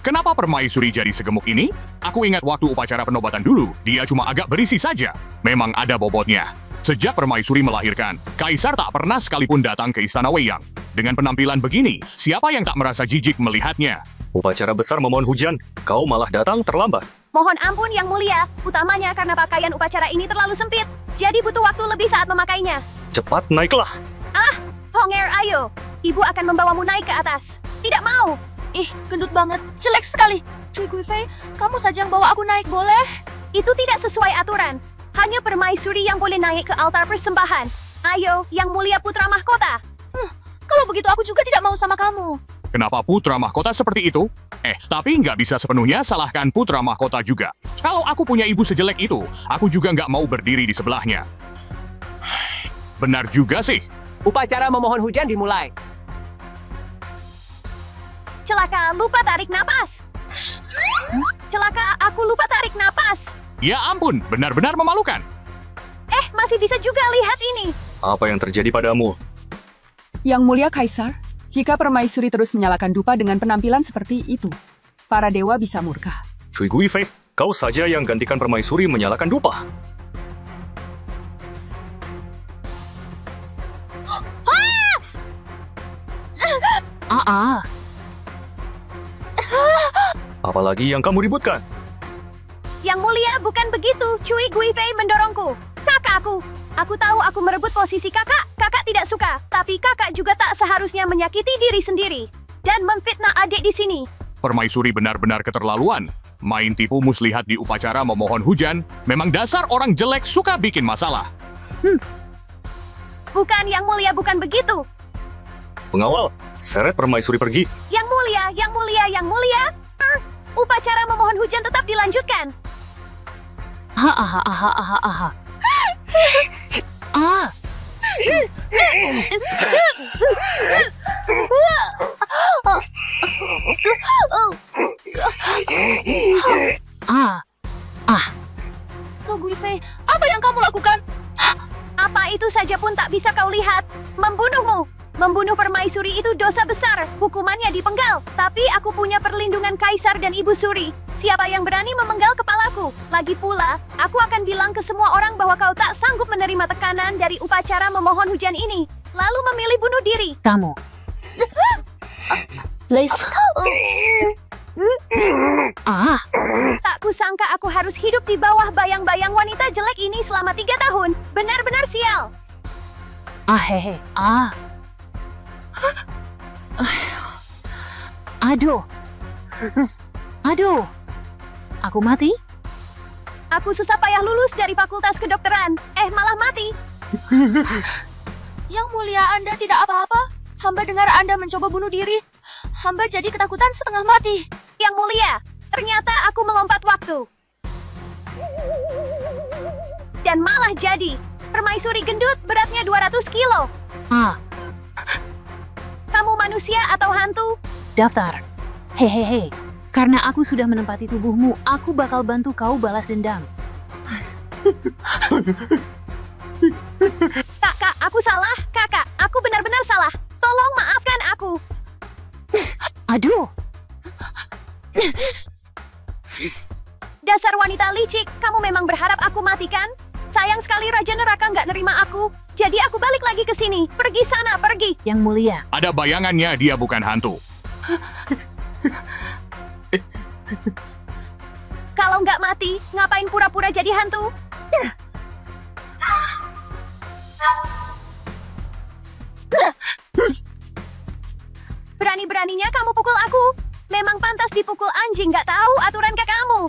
Kenapa permaisuri jadi segemuk ini? Aku ingat waktu upacara penobatan dulu, dia cuma agak berisi saja. Memang ada bobotnya. Sejak permaisuri melahirkan, Kaisar tak pernah sekalipun datang ke Istana Weiyang. Dengan penampilan begini, siapa yang tak merasa jijik melihatnya? Upacara besar memohon hujan, kau malah datang terlambat. Mohon ampun Yang Mulia, utamanya karena pakaian upacara ini terlalu sempit. Jadi butuh waktu lebih saat memakainya. Cepat naiklah. Honger, ayo. Ibu akan membawamu naik ke atas. Tidak mau. Ih, gendut banget. Jelek sekali. Cui Guifei, kamu saja yang bawa aku naik, boleh? Itu tidak sesuai aturan. Hanya permaisuri yang boleh naik ke altar persembahan. Ayo, Yang Mulia Putra Mahkota. Kalau begitu aku juga tidak mau sama kamu. Kenapa putra mahkota seperti itu? Tapi nggak bisa sepenuhnya salahkan putra mahkota juga. Kalau aku punya ibu sejelek itu, aku juga nggak mau berdiri di sebelahnya. Benar juga sih. Upacara memohon hujan dimulai. Celaka, lupa tarik napas. Celaka, aku lupa tarik napas. Ya ampun, benar-benar memalukan. Masih bisa juga lihat ini. Apa yang terjadi padamu? Yang mulia Kaisar, jika permaisuri terus menyalakan dupa dengan penampilan seperti itu, para dewa bisa murka. Cui Guifei, kau saja yang gantikan permaisuri menyalakan dupa. Apalagi yang kamu ributkan? Yang Mulia, bukan begitu. Cui Guifei mendorongku. Kakakku. Aku tahu aku merebut posisi kakak. Kakak tidak suka. Tapi kakak juga tak seharusnya menyakiti diri sendiri. Dan memfitnah adik di sini. Permaisuri benar-benar keterlaluan. Main tipu muslihat di upacara memohon hujan. Memang dasar orang jelek suka bikin masalah. Bukan Yang Mulia, bukan begitu. Pengawal, seret permaisuri pergi. Yang Mulia, Yang Mulia, Yang Mulia. Upacara memohon hujan tetap dilanjutkan. Oh Guifei, apa yang kamu lakukan? Apa itu saja pun tak bisa kau lihat. Membunuhmu. Membunuh permaisuri itu dosa besar. Hukumannya dipenggal. Tapi aku punya perlindungan Kaisar dan Ibu Suri. Siapa yang berani memenggal kepalaku? Lagi pula, aku akan bilang ke semua orang bahwa kau tak sanggup menerima tekanan dari upacara memohon hujan ini. Lalu memilih bunuh diri. Kamu. Please. Tak kusangka aku harus hidup di bawah bayang-bayang wanita jelek ini selama 3 tahun. Benar-benar sial. Aduh. Aku mati? Aku susah payah lulus dari fakultas kedokteran. Malah mati. Yang mulia, Anda tidak apa-apa? Hamba dengar Anda mencoba bunuh diri. Hamba jadi ketakutan setengah mati. Yang Mulia, ternyata aku melompat waktu. Dan malah jadi. Permaisuri gendut beratnya 200 kilo. Kamu manusia atau hantu? Daftar. Hehehe. Karena aku sudah menempati tubuhmu, aku bakal bantu kau balas dendam. Kakak, aku salah. Kakak, aku benar-benar salah. Tolong maafkan aku. Aduh. Dasar wanita licik, kamu memang berharap aku mati kan? Sayang sekali Raja Neraka nggak nerima aku. Jadi aku balik lagi ke sini. Pergi sana, pergi. Yang mulia, Ada bayangannya dia bukan hantu. Kalau nggak mati, ngapain pura-pura jadi hantu? Berani-beraninya kamu pukul aku. Memang pantas dipukul anjing, nggak tahu aturan kamu.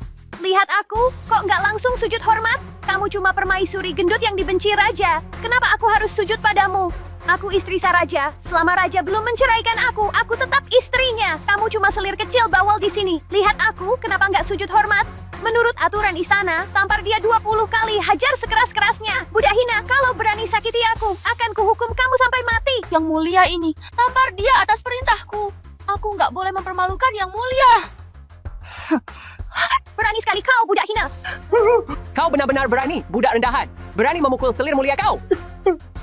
Lihat aku, kok nggak langsung sujud hormat? Kamu cuma permaisuri gendut yang dibenci raja. Kenapa aku harus sujud padamu? Aku istri sang raja. Selama raja belum menceraikan aku tetap istrinya. Kamu cuma selir kecil bawal di sini. Lihat aku, kenapa nggak sujud hormat? Menurut aturan istana, tampar dia 20 kali, hajar sekeras-kerasnya. Budak hina, kalau berani sakiti aku, akan kuhukum kamu sampai mati. Yang mulia ini, tampar dia atas perintahku. Aku nggak boleh mempermalukan yang mulia. Berani sekali kau, budak hina. Kau benar-benar berani, budak rendahan. Berani memukul selir mulia kau.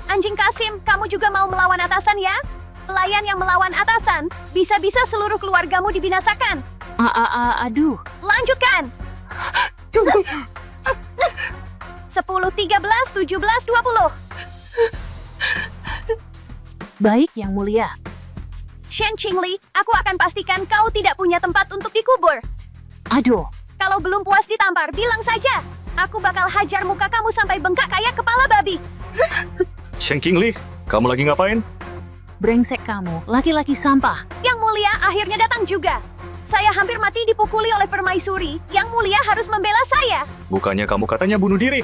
Anjing Kasim, kamu juga mau melawan atasan ya? Pelayan yang melawan atasan, bisa-bisa seluruh keluargamu dibinasakan. aduh. Lanjutkan. 10, 13, 17, 20. Baik, Yang Mulia. Shen Qingli, aku akan pastikan kau tidak punya tempat untuk dikubur. Aduh, Kalau belum puas ditampar, bilang saja. Aku bakal hajar muka kamu sampai bengkak kayak kepala babi. Shen Qingli, kamu lagi ngapain? brengsek kamu, laki-laki sampah. Yang mulia akhirnya datang juga. Saya hampir mati dipukuli oleh permaisuri. Yang mulia harus membela saya. Bukannya kamu katanya bunuh diri?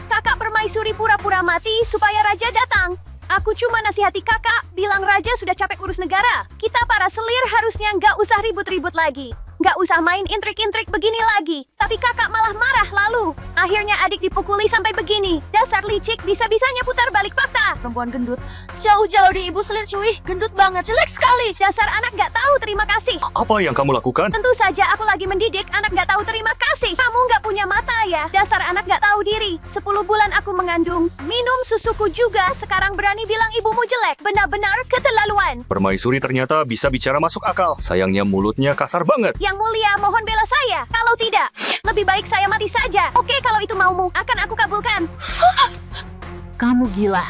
Kakak permaisuri pura-pura mati supaya raja datang. Aku cuma nasihati kakak, bilang raja sudah capek urus negara. Kita para selir harusnya nggak usah ribut-ribut lagi. Nggak usah main intrik-intrik begini lagi. Tapi kakak malah marah lalu. Akhirnya adik dipukuli sampai begini. Dasar licik, bisa-bisanya putar balik fakta. Perempuan gendut, jauh-jauh di ibu selir cuy. Gendut banget, jelek sekali. Dasar anak nggak tahu terima kasih. Apa yang kamu lakukan? Tentu saja aku lagi mendidik anak nggak tahu terima kasih. Kamu nggak punya mata ya? Dasar anak nggak tahu diri. 10 bulan aku mengandung, minum susuku juga. Sekarang berani bilang ibumu jelek. Benar-benar keterlaluan. Permaisuri ternyata bisa bicara masuk akal. Sayangnya mulutnya kasar banget. Yang mulia, mohon bela saya. Kalau tidak, lebih baik saya mati saja. Oke, kalau itu maumu, akan aku kabulkan. Kamu gila.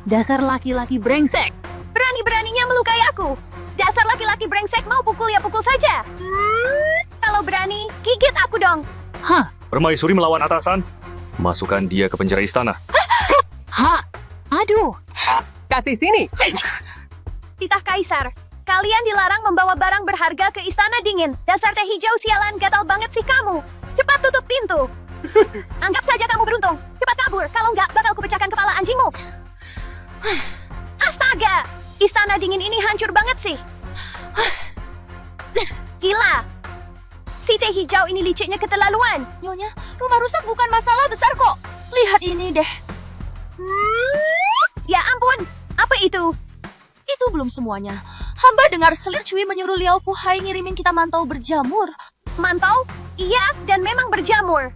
Dasar laki-laki brengsek. Berani-beraninya melukai aku. Dasar laki-laki brengsek, mau pukul ya pukul saja. Kalau berani, gigit aku dong. Hah? Permaisuri melawan atasan. Masukkan dia ke penjara istana. Hah? Aduh. Kasih sini. Titah Kaisar, kalian dilarang membawa barang berharga ke istana dingin. Dasar teh hijau sialan, gatal banget sih kamu. Cepat tutup pintu. Anggap saja kamu beruntung. Cepat kabur, kalau nggak bakal kupecahkan kepala anjingmu. Astaga, istana dingin ini hancur banget sih. Gila. Si teh hijau ini liciknya keterlaluan. Nyonya, rumah rusak bukan masalah besar kok. Lihat ini deh. Ya ampun, apa itu? Itu belum semuanya. Hamba dengar selir cuy menyuruh Liao Fuhai ngirimin kita mantau berjamur. Mantau? Iya, dan memang berjamur.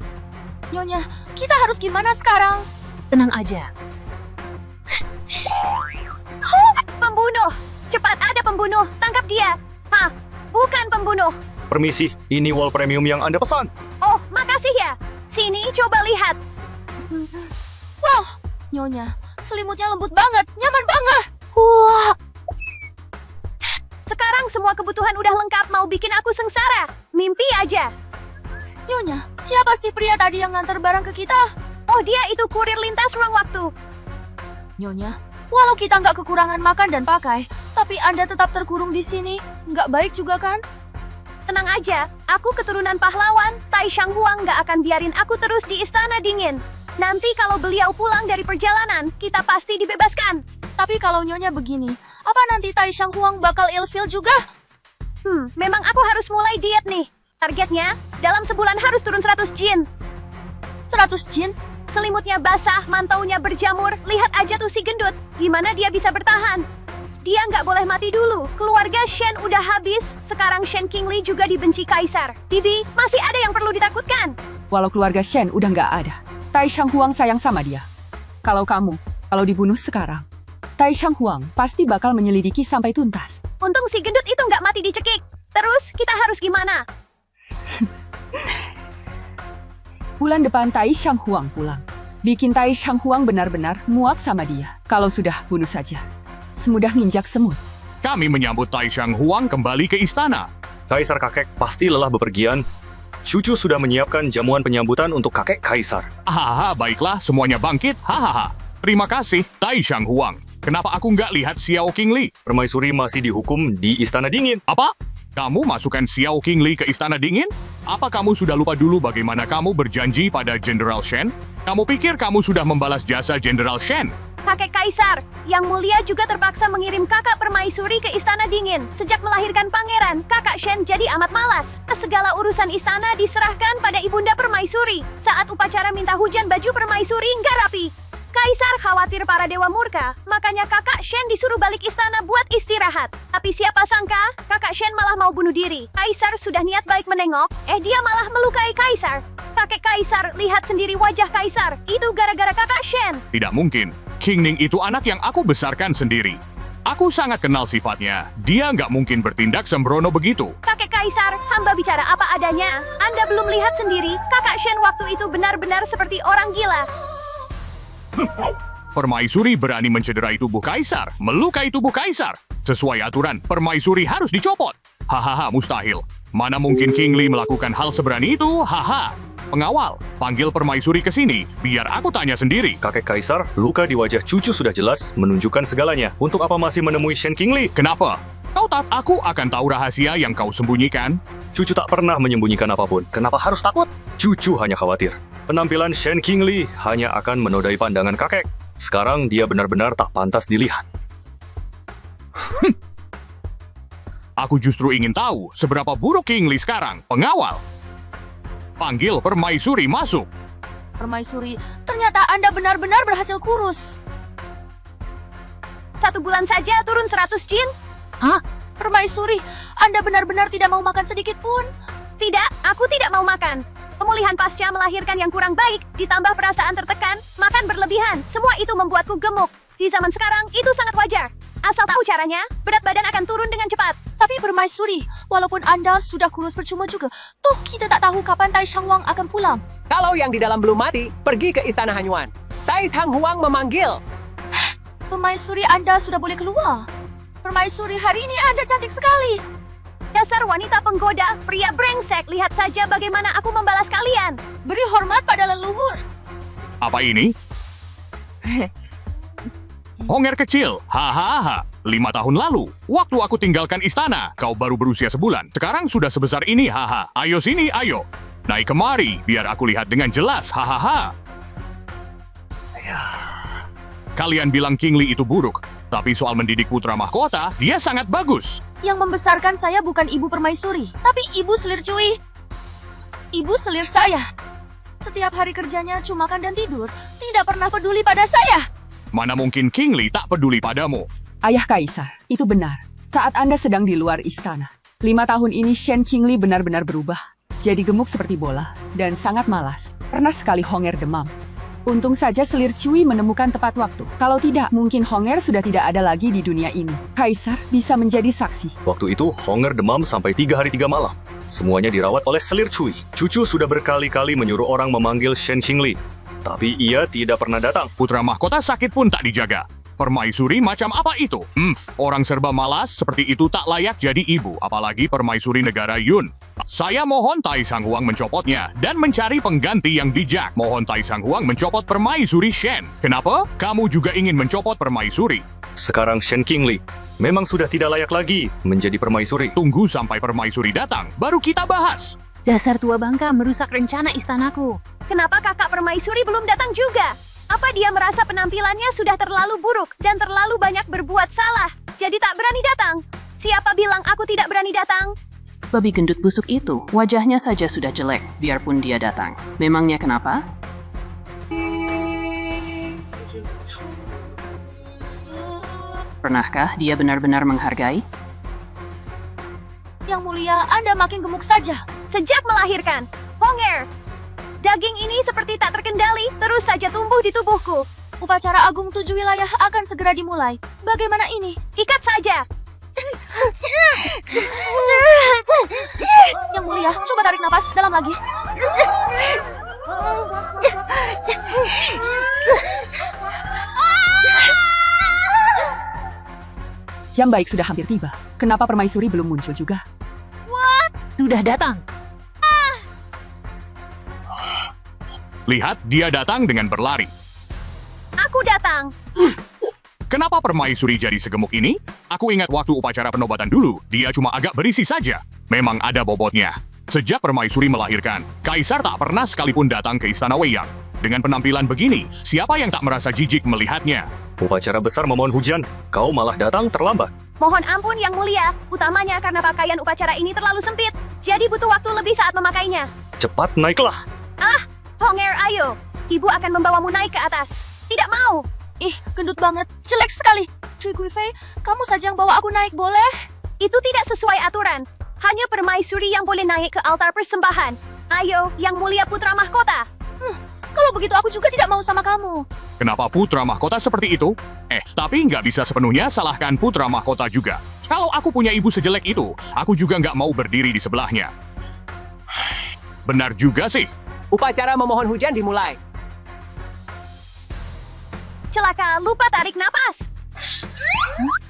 Nyonya, kita harus gimana sekarang? Tenang aja. Pembunuh! Cepat, ada pembunuh! Tangkap dia! Hah? Bukan pembunuh! Permisi, ini wall premium yang Anda pesan. Oh, makasih ya! Sini, coba lihat! Wow, Nyonya, selimutnya lembut banget, nyaman banget. Wah, Sekarang semua kebutuhan udah lengkap, mau bikin aku sengsara. Mimpi aja. Nyonya, siapa sih pria tadi yang nganter barang ke kita? Oh, dia itu kurir lintas ruang waktu. Nyonya, walau kita nggak kekurangan makan dan pakai, tapi Anda tetap terkurung di sini. Nggak baik juga kan? Tenang aja, aku keturunan pahlawan. Tai Shang Huang nggak akan biarin aku terus di istana dingin. Nanti kalau beliau pulang dari perjalanan, kita pasti dibebaskan. Tapi kalau Nyonya begini, apa nanti Tai Shang Huang bakal ilfil juga? Memang aku harus mulai diet nih. Targetnya, dalam sebulan harus turun 100 jin. 100 jin? Selimutnya basah, mantaunya berjamur. Lihat aja tuh si gendut. Gimana dia bisa bertahan? Dia nggak boleh mati dulu. Keluarga Shen udah habis. Sekarang Shen Qingli juga dibenci Kaisar. Bibi, masih ada yang perlu ditakutkan. Walau keluarga Shen udah nggak ada, Tai Shang Huang sayang sama dia. Kalau dibunuh sekarang, Tai Shang Huang pasti bakal menyelidiki sampai tuntas. Untung si gendut itu nggak mati dicekik. Terus kita harus gimana? Bulan depan Tai Shang Huang pulang. Bikin Tai Shang Huang benar-benar muak sama dia. Kalau sudah, bunuh saja. Semudah nginjak semut. Kami menyambut Tai Shang Huang kembali ke istana. Kaisar kakek pasti lelah bepergian. Cucu sudah menyiapkan jamuan penyambutan untuk kakek kaisar. Hahaha, baiklah, semuanya bangkit. Hahaha. Terima kasih, Tai Shang Huang. Kenapa aku nggak lihat Xiao Qingli? Permaisuri masih dihukum di Istana Dingin. Apa? Kamu masukkan Xiao Qingli ke Istana Dingin? Apa kamu sudah lupa dulu bagaimana kamu berjanji pada Jenderal Shen? Kamu pikir kamu sudah membalas jasa Jenderal Shen? Kakek Kaisar, Yang Mulia juga terpaksa mengirim kakak permaisuri ke Istana Dingin. Sejak melahirkan pangeran, kakak Shen jadi amat malas. Segala urusan istana diserahkan pada ibunda permaisuri. Saat upacara minta hujan, baju permaisuri nggak rapi. Kaisar khawatir para dewa murka, makanya kakak Shen disuruh balik istana buat istirahat. Tapi siapa sangka, kakak Shen malah mau bunuh diri. Kaisar sudah niat baik menengok, dia malah melukai Kaisar. Kakek Kaisar, lihat sendiri wajah Kaisar. Itu gara-gara kakak Shen. Tidak mungkin. King Ning itu anak yang aku besarkan sendiri. Aku sangat kenal sifatnya. Dia nggak mungkin bertindak sembrono begitu. Kakek Kaisar, hamba bicara apa adanya. Anda belum lihat sendiri, kakak Shen waktu itu benar-benar seperti orang gila. Permaisuri berani mencederai tubuh Kaisar, melukai tubuh Kaisar. Sesuai aturan, permaisuri harus dicopot. Hahaha, mustahil. Mana mungkin King Li melakukan hal seberani itu? Haha. Pengawal, panggil permaisuri ke sini, biar aku tanya sendiri. Kakek kaisar, luka di wajah cucu sudah jelas menunjukkan segalanya. Untuk apa masih menemui Shen Qingli? Kenapa? Kau tak aku akan tahu rahasia yang kau sembunyikan? Cucu tak pernah menyembunyikan apapun. Kenapa harus takut? Cucu hanya khawatir. Penampilan Shen Qingli hanya akan menodai pandangan kakek. Sekarang dia benar-benar tak pantas dilihat. Aku justru ingin tahu seberapa buruk King Li sekarang. Pengawal, panggil permaisuri masuk. Permaisuri, ternyata Anda benar-benar berhasil kurus. 1 bulan saja turun 100 jin? Permaisuri, Anda benar-benar tidak mau makan sedikit pun. Tidak, aku tidak mau makan. Pemulihan pasca melahirkan yang kurang baik, ditambah perasaan tertekan, makan berlebihan, semua itu membuatku gemuk. Di zaman sekarang, itu sangat wajar. Asal tahu caranya, berat badan akan turun dengan cepat. Tapi Permaisuri, walaupun Anda sudah kurus percuma juga, toh kita tak tahu kapan Tai Shang Huang akan pulang. Kalau yang di dalam belum mati, pergi ke Istana Hanyuan. Tai Shang Huang memanggil. Permaisuri, Anda sudah boleh keluar. Permaisuri, hari ini Anda cantik sekali. Dasar wanita penggoda, pria brengsek, lihat saja bagaimana aku membalas kalian. Beri hormat pada leluhur. Apa ini? Honger kecil, hahaha. 5 tahun lalu, waktu aku tinggalkan istana, kau baru berusia sebulan. Sekarang sudah sebesar ini, haha. Ayo sini, ayo. Naik kemari, biar aku lihat dengan jelas, hahaha. Kalian bilang King Li itu buruk, tapi soal mendidik putra mahkota, dia sangat bagus. Yang membesarkan saya bukan ibu permaisuri, tapi ibu selir cuy. Ibu selir saya. Setiap hari kerjanya cuma makan dan tidur, tidak pernah peduli pada saya. Mana mungkin King Li tak peduli padamu? Ayah Kaisar, itu benar. Saat Anda sedang di luar istana. 5 tahun ini Shen Qingli benar-benar berubah. Jadi gemuk seperti bola, dan sangat malas. Pernah sekali Honger demam. Untung saja selir Cui menemukan tepat waktu. Kalau tidak, mungkin Honger sudah tidak ada lagi di dunia ini. Kaisar bisa menjadi saksi. Waktu itu, Honger demam sampai 3 hari 3 malam. Semuanya dirawat oleh selir Cui. Cucu sudah berkali-kali menyuruh orang memanggil Shen Qingli. Tapi ia tidak pernah datang. Putra mahkota sakit pun tak dijaga. Permaisuri macam apa itu? Orang serba malas seperti itu tak layak jadi ibu, apalagi permaisuri negara Yun. Saya mohon Tai Shang Huang mencopotnya dan mencari pengganti yang bijak. Mohon Tai Shang Huang mencopot permaisuri Shen. Kenapa? Kamu juga ingin mencopot permaisuri? Sekarang Shen Qingli memang sudah tidak layak lagi menjadi permaisuri. Tunggu sampai permaisuri datang, baru kita bahas. Dasar tua bangka merusak rencana istanaku. Kenapa kakak permaisuri belum datang juga? Apa dia merasa penampilannya sudah terlalu buruk dan terlalu banyak berbuat salah, jadi tak berani datang? Siapa bilang aku tidak berani datang? Babi gendut busuk itu, wajahnya saja sudah jelek, biarpun dia datang. Memangnya kenapa? Pernahkah dia benar-benar menghargai? Yang mulia, Anda makin gemuk saja. Sejak melahirkan, Honger, daging ini seperti tak terkendali, terus saja tumbuh di tubuhku. Upacara Agung 7 wilayah akan segera dimulai. Bagaimana ini? Ikat saja. Yang mulia, coba tarik nafas dalam lagi. Jam baik sudah hampir tiba. Kenapa permaisuri belum muncul juga? Sudah datang. Lihat, dia datang dengan berlari. Aku datang. Kenapa permaisuri jadi segemuk ini? Aku ingat waktu upacara penobatan dulu, dia cuma agak berisi saja. Memang ada bobotnya. Sejak permaisuri melahirkan, Kaisar tak pernah sekalipun datang ke Istana Weiyang. Dengan penampilan begini, siapa yang tak merasa jijik melihatnya? Upacara besar memohon hujan, kau malah datang terlambat. Mohon ampun Yang Mulia, utamanya karena pakaian upacara ini terlalu sempit. Jadi butuh waktu lebih saat memakainya. Cepat naiklah. Honger, ayo. Ibu akan membawamu naik ke atas. Tidak mau. Ih, gendut banget. Jelek sekali. Cui Guifei, kamu saja yang bawa aku naik, boleh? Itu tidak sesuai aturan. Hanya permaisuri yang boleh naik ke altar persembahan. Ayo, Yang Mulia Putra Mahkota. Kalau begitu aku juga tidak mau sama kamu. Kenapa putra mahkota seperti itu? Tapi nggak bisa sepenuhnya salahkan putra mahkota juga. Kalau aku punya ibu sejelek itu, aku juga nggak mau berdiri di sebelahnya. Benar juga sih. Upacara memohon hujan dimulai. Celaka, lupa tarik napas.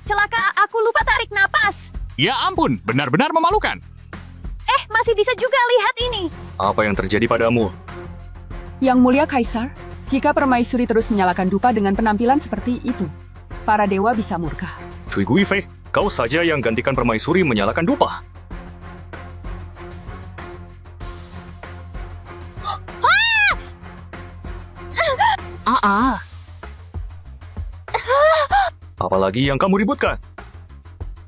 Celaka, aku lupa tarik napas. Ya ampun, benar-benar memalukan. Masih bisa juga lihat ini. Apa yang terjadi padamu? Yang Mulia Kaisar, jika permaisuri terus menyalakan dupa dengan penampilan seperti itu, para dewa bisa murka. Cui Guifei, kau saja yang gantikan permaisuri menyalakan dupa. Apalagi yang kamu ributkan?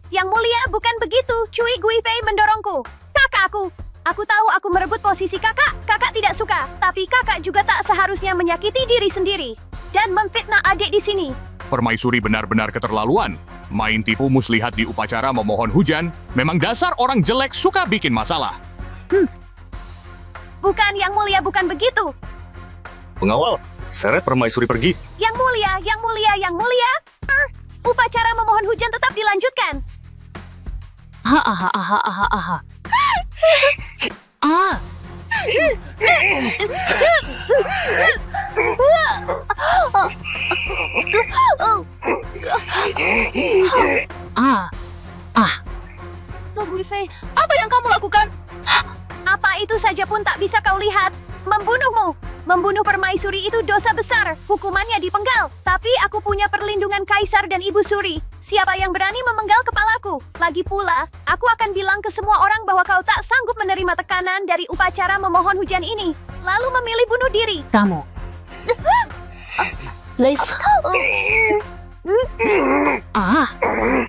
Yang Mulia, bukan begitu. Cui Guifei mendorongku. Kakakku. Aku tahu aku merebut posisi kakak. Kakak tidak suka. Tapi kakak juga tak seharusnya menyakiti diri sendiri. Dan memfitnah adik di sini. Permaisuri benar-benar keterlaluan. Main tipu muslihat di upacara memohon hujan. Memang dasar orang jelek suka bikin masalah. Bukan, Yang Mulia, bukan begitu. Pengawal, seret permaisuri pergi. Yang Mulia, Yang Mulia, Yang Mulia. Upacara memohon hujan tetap dilanjutkan. Loh Guifei, apa yang kamu lakukan? Apa itu saja pun tak bisa kau lihat. Membunuhmu. Membunuh permaisuri itu dosa besar. Hukumannya dipenggal. Tapi aku punya perlindungan Kaisar dan Ibu Suri. Siapa yang berani memenggal kepalaku? Lagi pula, aku akan bilang ke semua orang bahwa kau tak sanggup menerima tekanan dari upacara memohon hujan ini. Lalu memilih bunuh diri. Kamu. Please.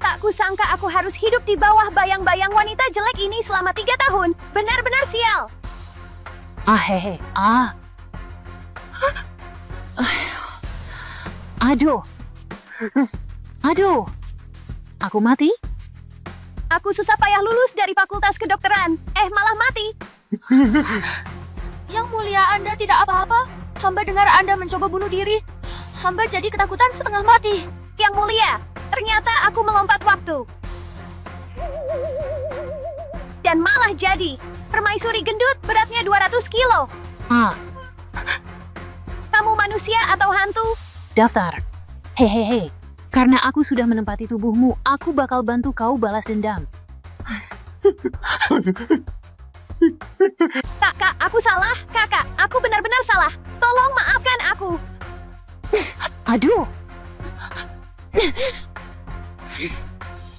Tak kusangka aku harus hidup di bawah bayang-bayang wanita jelek ini selama 3 tahun. Benar-benar sial. Aduh. Aku mati? Aku susah payah lulus dari fakultas kedokteran. Malah mati. Yang Mulia, Anda tidak apa-apa? Hamba dengar Anda mencoba bunuh diri. Hamba jadi ketakutan setengah mati. Yang Mulia, ternyata aku melompat waktu. Dan malah jadi. Permaisuri gendut beratnya 200 kilo. Kamu manusia atau hantu? Daftar. Hehehe. Karena aku sudah menempati tubuhmu, aku bakal bantu kau balas dendam. Kakak, aku salah. Kakak, aku benar-benar salah. Tolong maafkan aku. Aduh.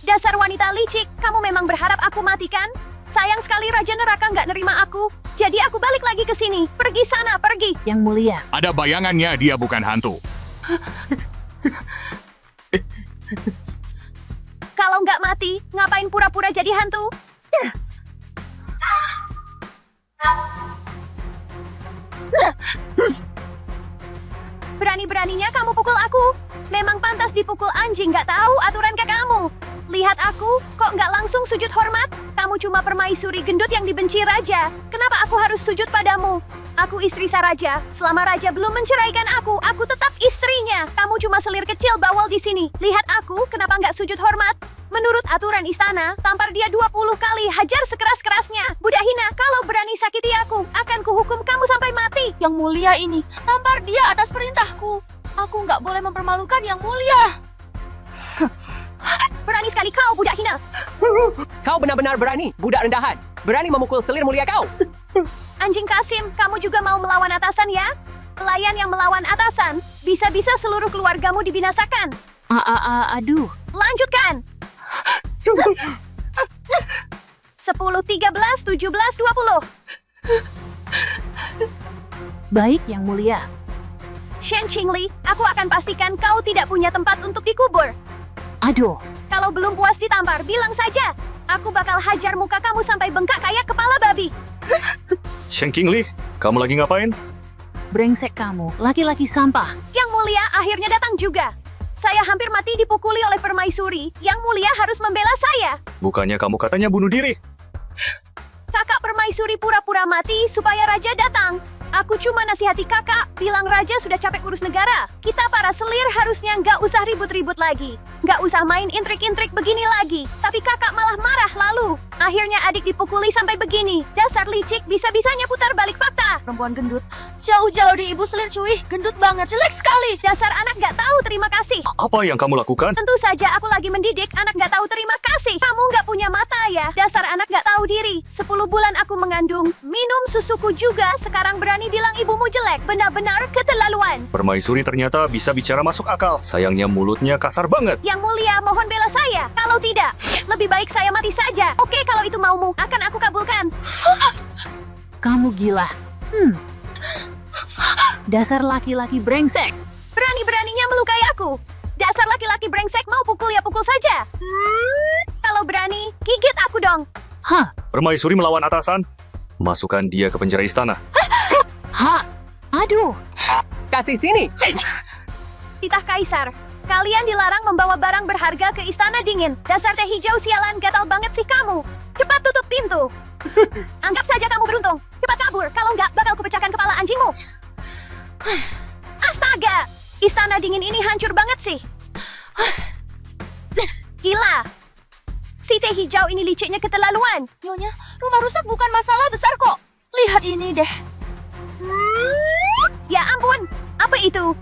Dasar wanita licik, kamu memang berharap aku mati kan? Sayang sekali Raja Neraka nggak nerima aku. Jadi aku balik lagi ke sini. Pergi sana, pergi. Yang Mulia. Ada bayangannya dia bukan hantu. Kalau nggak mati, ngapain pura-pura jadi hantu? Berani-beraninya kamu pukul aku. Memang pantas dipukul anjing, nggak tahu aturan kakakmu. Lihat aku, kok nggak langsung sujud hormat? Kamu cuma permaisuri gendut yang dibenci raja. Kenapa aku harus sujud padamu? Aku istri Saraja. Selama raja belum menceraikan aku tetap istrinya. Kamu cuma selir kecil bawal di sini. Lihat aku, kenapa nggak sujud hormat? Menurut aturan istana, tampar dia 20 kali, hajar sekeras-kerasnya. Budak hina, kalau berani sakiti aku, akan kuhukum kamu sampai mati. Yang mulia ini, tampar dia atas perintahku. Aku nggak boleh mempermalukan yang mulia. Berani sekali kau, budak hina. Kau benar-benar berani, budak rendahan. Berani memukul selir mulia kau. Anjing Kasim, kamu juga mau melawan atasan ya? Pelayan yang melawan atasan, bisa-bisa seluruh keluargamu dibinasakan. Aduh. Lanjutkan. 10, 13, 17, 20. Baik, Yang Mulia. Shen Qingli, aku akan pastikan kau tidak punya tempat untuk dikubur. Aduh. Kalau belum puas ditampar, bilang saja. Aku bakal hajar muka kamu sampai bengkak kayak kepala babi. Shen Qingli, kamu lagi ngapain? Brengsek kamu, laki-laki sampah. Yang Mulia akhirnya datang juga. Saya hampir mati dipukuli oleh permaisuri. Yang Mulia harus membela saya. Bukannya kamu katanya bunuh diri? Kakak permaisuri pura-pura mati supaya raja datang. Aku cuma nasihati kakak, bilang raja sudah capek urus negara. Kita para selir harusnya nggak usah ribut-ribut lagi. Nggak usah main intrik-intrik begini lagi. Tapi kakak malah marah lalu. Akhirnya adik dipukuli sampai begini. Dasar licik, bisa-bisanya putar balik fakta. Perempuan gendut, jauh-jauh di ibu selir cuy. Gendut banget, jelek sekali. Dasar anak nggak tahu terima kasih. Apa yang kamu lakukan? Tentu saja aku lagi mendidik anak nggak tahu terima kasih. Kamu nggak punya mata ya? Dasar anak nggak tahu diri. 10 bulan aku mengandung, minum susuku juga, sekarang berani bilang ibumu jelek. Benar-benar keterlaluan. Permaisuri ternyata bisa bicara masuk akal. Sayangnya mulutnya kasar banget. Yang Mulia, mohon bela saya. Kalau tidak, lebih baik saya mati saja. Oke, kalau itu maumu, akan aku kabulkan. Kamu gila. Dasar laki-laki brengsek. Berani-beraninya melukai aku. Dasar laki-laki brengsek, mau pukul ya pukul saja. Kalau berani, gigit aku dong. Hah? Permaisuri melawan atasan. Masukkan dia ke penjara istana. Hah? Aduh. Kasih sini. Titah Kaisar, kalian dilarang membawa barang berharga ke istana dingin. Dasar teh hijau sialan, gatal banget sih kamu. Cepat tutup pintu. Anggap saja kamu beruntung. Cepat kabur, kalau nggak bakal kupecahkan kepala anjingmu. Astaga, istana dingin ini hancur banget sih. Gila. Si teh hijau ini liciknya keterlaluan. Nyonya, rumah rusak bukan masalah besar kok. Lihat ini deh. Ya ampun, apa itu?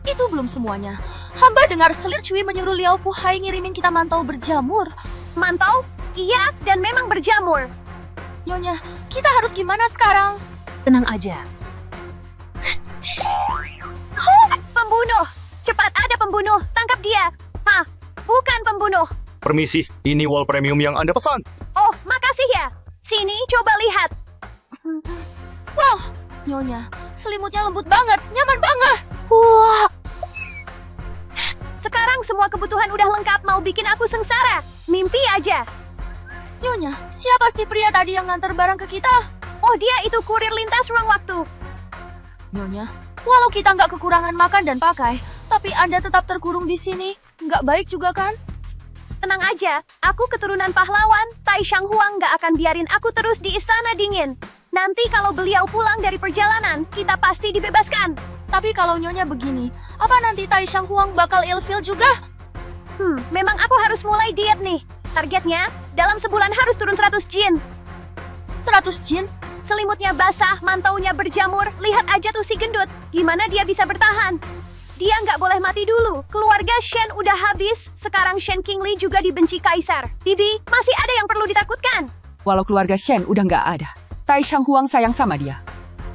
Itu belum semuanya. Hamba dengar selir cuy menyuruh Liao Fuhai ngirimin kita mantau berjamur. Mantau? Iya, dan memang berjamur. Nyonya, kita harus gimana sekarang? Tenang aja. Pembunuh! Cepat, ada pembunuh! Tangkap dia! Hah, bukan pembunuh. Permisi, ini wall premium yang Anda pesan. Oh, makasih ya. Sini, coba lihat. Wow, Nyonya, selimutnya lembut banget, nyaman banget. Wah, Sekarang semua kebutuhan udah lengkap, mau bikin aku sengsara. Mimpi aja. Nyonya, siapa sih pria tadi yang nganter barang ke kita? Oh, dia itu kurir lintas ruang waktu. Nyonya, walau kita nggak kekurangan makan dan pakai, tapi Anda tetap terkurung di sini. Nggak baik juga kan? Tenang aja, aku keturunan pahlawan. Tai Shang Huang nggak akan biarin aku terus di istana dingin. Nanti kalau beliau pulang dari perjalanan, kita pasti dibebaskan. Tapi kalau Nyonya begini, apa nanti Tai Shang Huang bakal ilfil juga? Memang aku harus mulai diet nih. Targetnya, dalam sebulan harus turun 100 jin. 100 jin? Selimutnya basah, mantaunya berjamur. Lihat aja tuh si gendut. Gimana dia bisa bertahan? Dia nggak boleh mati dulu. Keluarga Shen udah habis. Sekarang Shen Qingli juga dibenci Kaisar. Bibi, masih ada yang perlu ditakutkan. Walau keluarga Shen udah nggak ada, Tai Shang Huang sayang sama dia.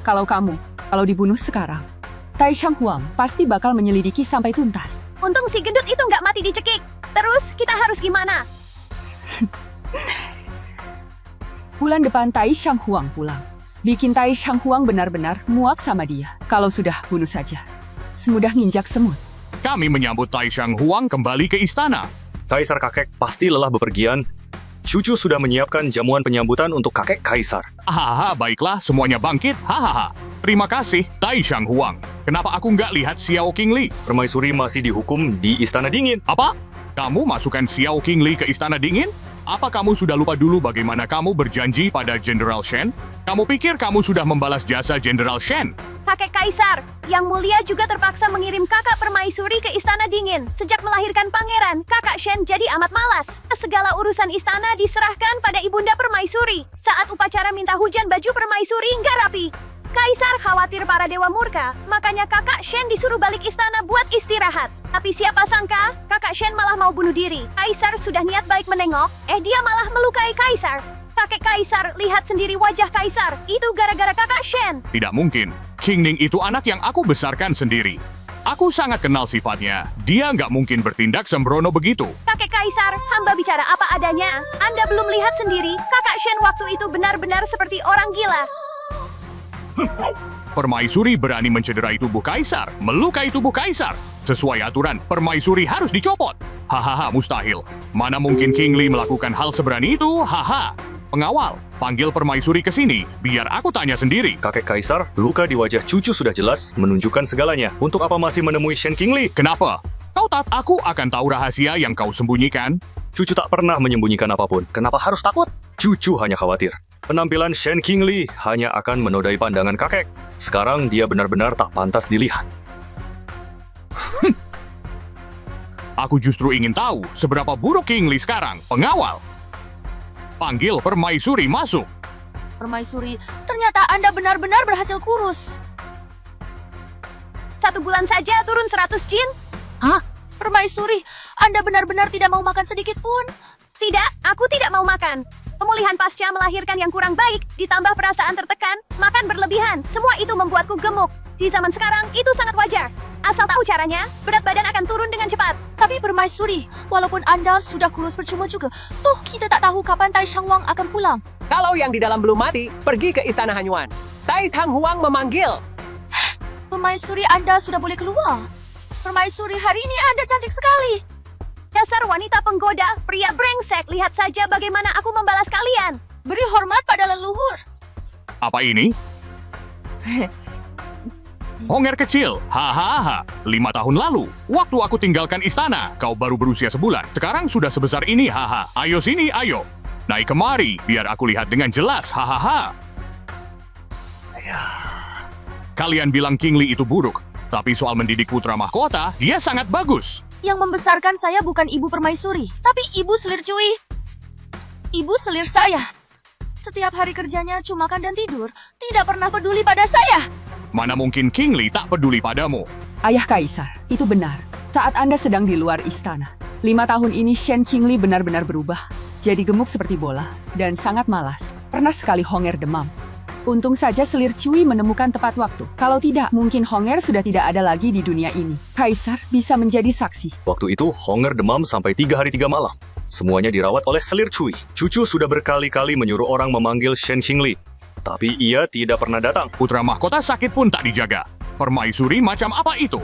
Kalau dibunuh sekarang, Tai Shang Huang pasti bakal menyelidiki sampai tuntas. Untung si gendut itu nggak mati dicekik. Terus kita harus gimana? Bulan depan Tai Shang Huang pulang. Bikin Tai Shang Huang benar-benar muak sama dia. Kalau sudah bunuh saja. Semudah nginjak semut. Kami menyambut Tai Shang Huang kembali ke istana. Kaisar kakek pasti lelah bepergian. Cucu sudah menyiapkan jamuan penyambutan untuk kakek Kaisar. Hahaha, baiklah, semuanya bangkit. Hahaha. Terima kasih, Tai Shang Huang. Kenapa aku nggak lihat Xiao Qingli? Permaisuri masih dihukum di Istana Dingin. Apa? Kamu masukkan Xiao Qingli ke istana dingin? Apa kamu sudah lupa dulu bagaimana kamu berjanji pada Jenderal Shen? Kamu pikir kamu sudah membalas jasa Jenderal Shen? Kakek Kaisar, Yang Mulia juga terpaksa mengirim kakak permaisuri ke Istana Dingin. Sejak melahirkan pangeran, kakak Shen jadi amat malas. Segala urusan istana diserahkan pada ibunda permaisuri. Saat upacara minta hujan, baju permaisuri nggak rapi. Kaisar khawatir para dewa murka, makanya kakak Shen disuruh balik istana buat istirahat. Tapi siapa sangka, kakak Shen malah mau bunuh diri. Kaisar sudah niat baik menengok, dia malah melukai Kaisar. Kakek Kaisar, lihat sendiri wajah Kaisar. Itu gara-gara kakak Shen. Tidak mungkin. King Ning itu anak yang aku besarkan sendiri. Aku sangat kenal sifatnya. Dia nggak mungkin bertindak sembrono begitu. Kakek Kaisar, hamba bicara apa adanya. Anda belum lihat sendiri, kakak Shen waktu itu benar-benar seperti orang gila. Permaisuri berani mencederai tubuh Kaisar, melukai tubuh Kaisar. Sesuai aturan, permaisuri harus dicopot. Hahaha, mustahil. Mana mungkin King Li melakukan hal seberani itu? Haha. Pengawal, panggil permaisuri ke sini, biar aku tanya sendiri. Kakek Kaisar, luka di wajah cucu sudah jelas, menunjukkan segalanya. Untuk apa masih menemui Shen Qingli? Kenapa? Kau tak aku akan tahu rahasia yang kau sembunyikan. Cucu tak pernah menyembunyikan apapun. Kenapa harus takut? Cucu hanya khawatir. Penampilan Shen Qingli hanya akan menodai pandangan kakek. Sekarang dia benar-benar tak pantas dilihat. Aku justru ingin tahu seberapa buruk King Li sekarang. Pengawal, panggil permaisuri masuk. Permaisuri, ternyata Anda benar-benar berhasil kurus. 1 bulan saja turun 100 jin? Permaisuri, Anda benar-benar tidak mau makan sedikit pun. Tidak, aku tidak mau makan. Pemulihan pasca melahirkan yang kurang baik, ditambah perasaan tertekan, makan berlebihan, semua itu membuatku gemuk. Di zaman sekarang, itu sangat wajar. Asal tahu caranya, berat badan akan turun dengan cepat. Tapi Permaisuri, walaupun Anda sudah kurus percuma juga, toh kita tak tahu kapan Tai Shangwang akan pulang. Kalau yang di dalam belum mati, pergi ke Istana Hanyuan. Tai Hang Huang memanggil. Permaisuri, Anda sudah boleh keluar. Permaisuri, hari ini Anda cantik sekali. Dasar wanita penggoda, pria brengsek, lihat saja bagaimana aku membalas kalian. Beri hormat pada leluhur. Apa ini? Honger kecil, hahaha. 5 tahun lalu, waktu aku tinggalkan istana, kau baru berusia sebulan. Sekarang sudah sebesar ini, haha. Ayo sini, ayo. Naik kemari, biar aku lihat dengan jelas, hahaha. Kalian bilang King Li itu buruk, tapi soal mendidik putra mahkota, dia sangat bagus. Yang membesarkan saya bukan ibu permaisuri, tapi ibu selir Cui. Ibu selir saya. Setiap hari kerjanya cuma makan dan tidur, tidak pernah peduli pada saya. Mana mungkin King Li tak peduli padamu? Ayah Kaisar, itu benar. Saat Anda sedang di luar istana, 5 tahun ini Shen Qingli benar-benar berubah. Jadi gemuk seperti bola, dan sangat malas. Pernah sekali Honger demam. Untung saja selir Cui menemukan tepat waktu. Kalau tidak, mungkin Honger sudah tidak ada lagi di dunia ini. Kaisar bisa menjadi saksi. Waktu itu, Honger demam sampai 3 hari 3 malam. Semuanya dirawat oleh selir Cui. Cucu sudah berkali-kali menyuruh orang memanggil Shen Qingli. Tapi ia tidak pernah datang. Putra mahkota sakit pun tak dijaga. Permaisuri macam apa itu?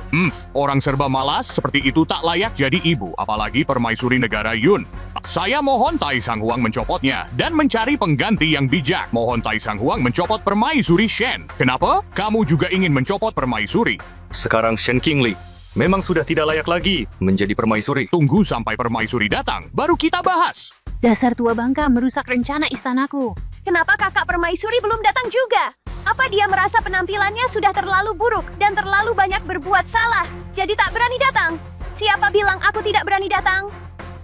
Orang serba malas seperti itu tak layak jadi ibu, apalagi permaisuri negara Yun. Saya mohon Tai Shanghuang mencopotnya dan mencari pengganti yang bijak. Mohon Tai Shanghuang mencopot permaisuri Shen. Kenapa? Kamu juga ingin mencopot permaisuri. Sekarang Shen Qingli memang sudah tidak layak lagi menjadi permaisuri. Tunggu sampai permaisuri datang, baru kita bahas. Dasar tua bangka merusak rencana istanaku. Kenapa kakak permaisuri belum datang juga? Apa dia merasa penampilannya sudah terlalu buruk dan terlalu banyak berbuat salah, jadi tak berani datang? Siapa bilang aku tidak berani datang?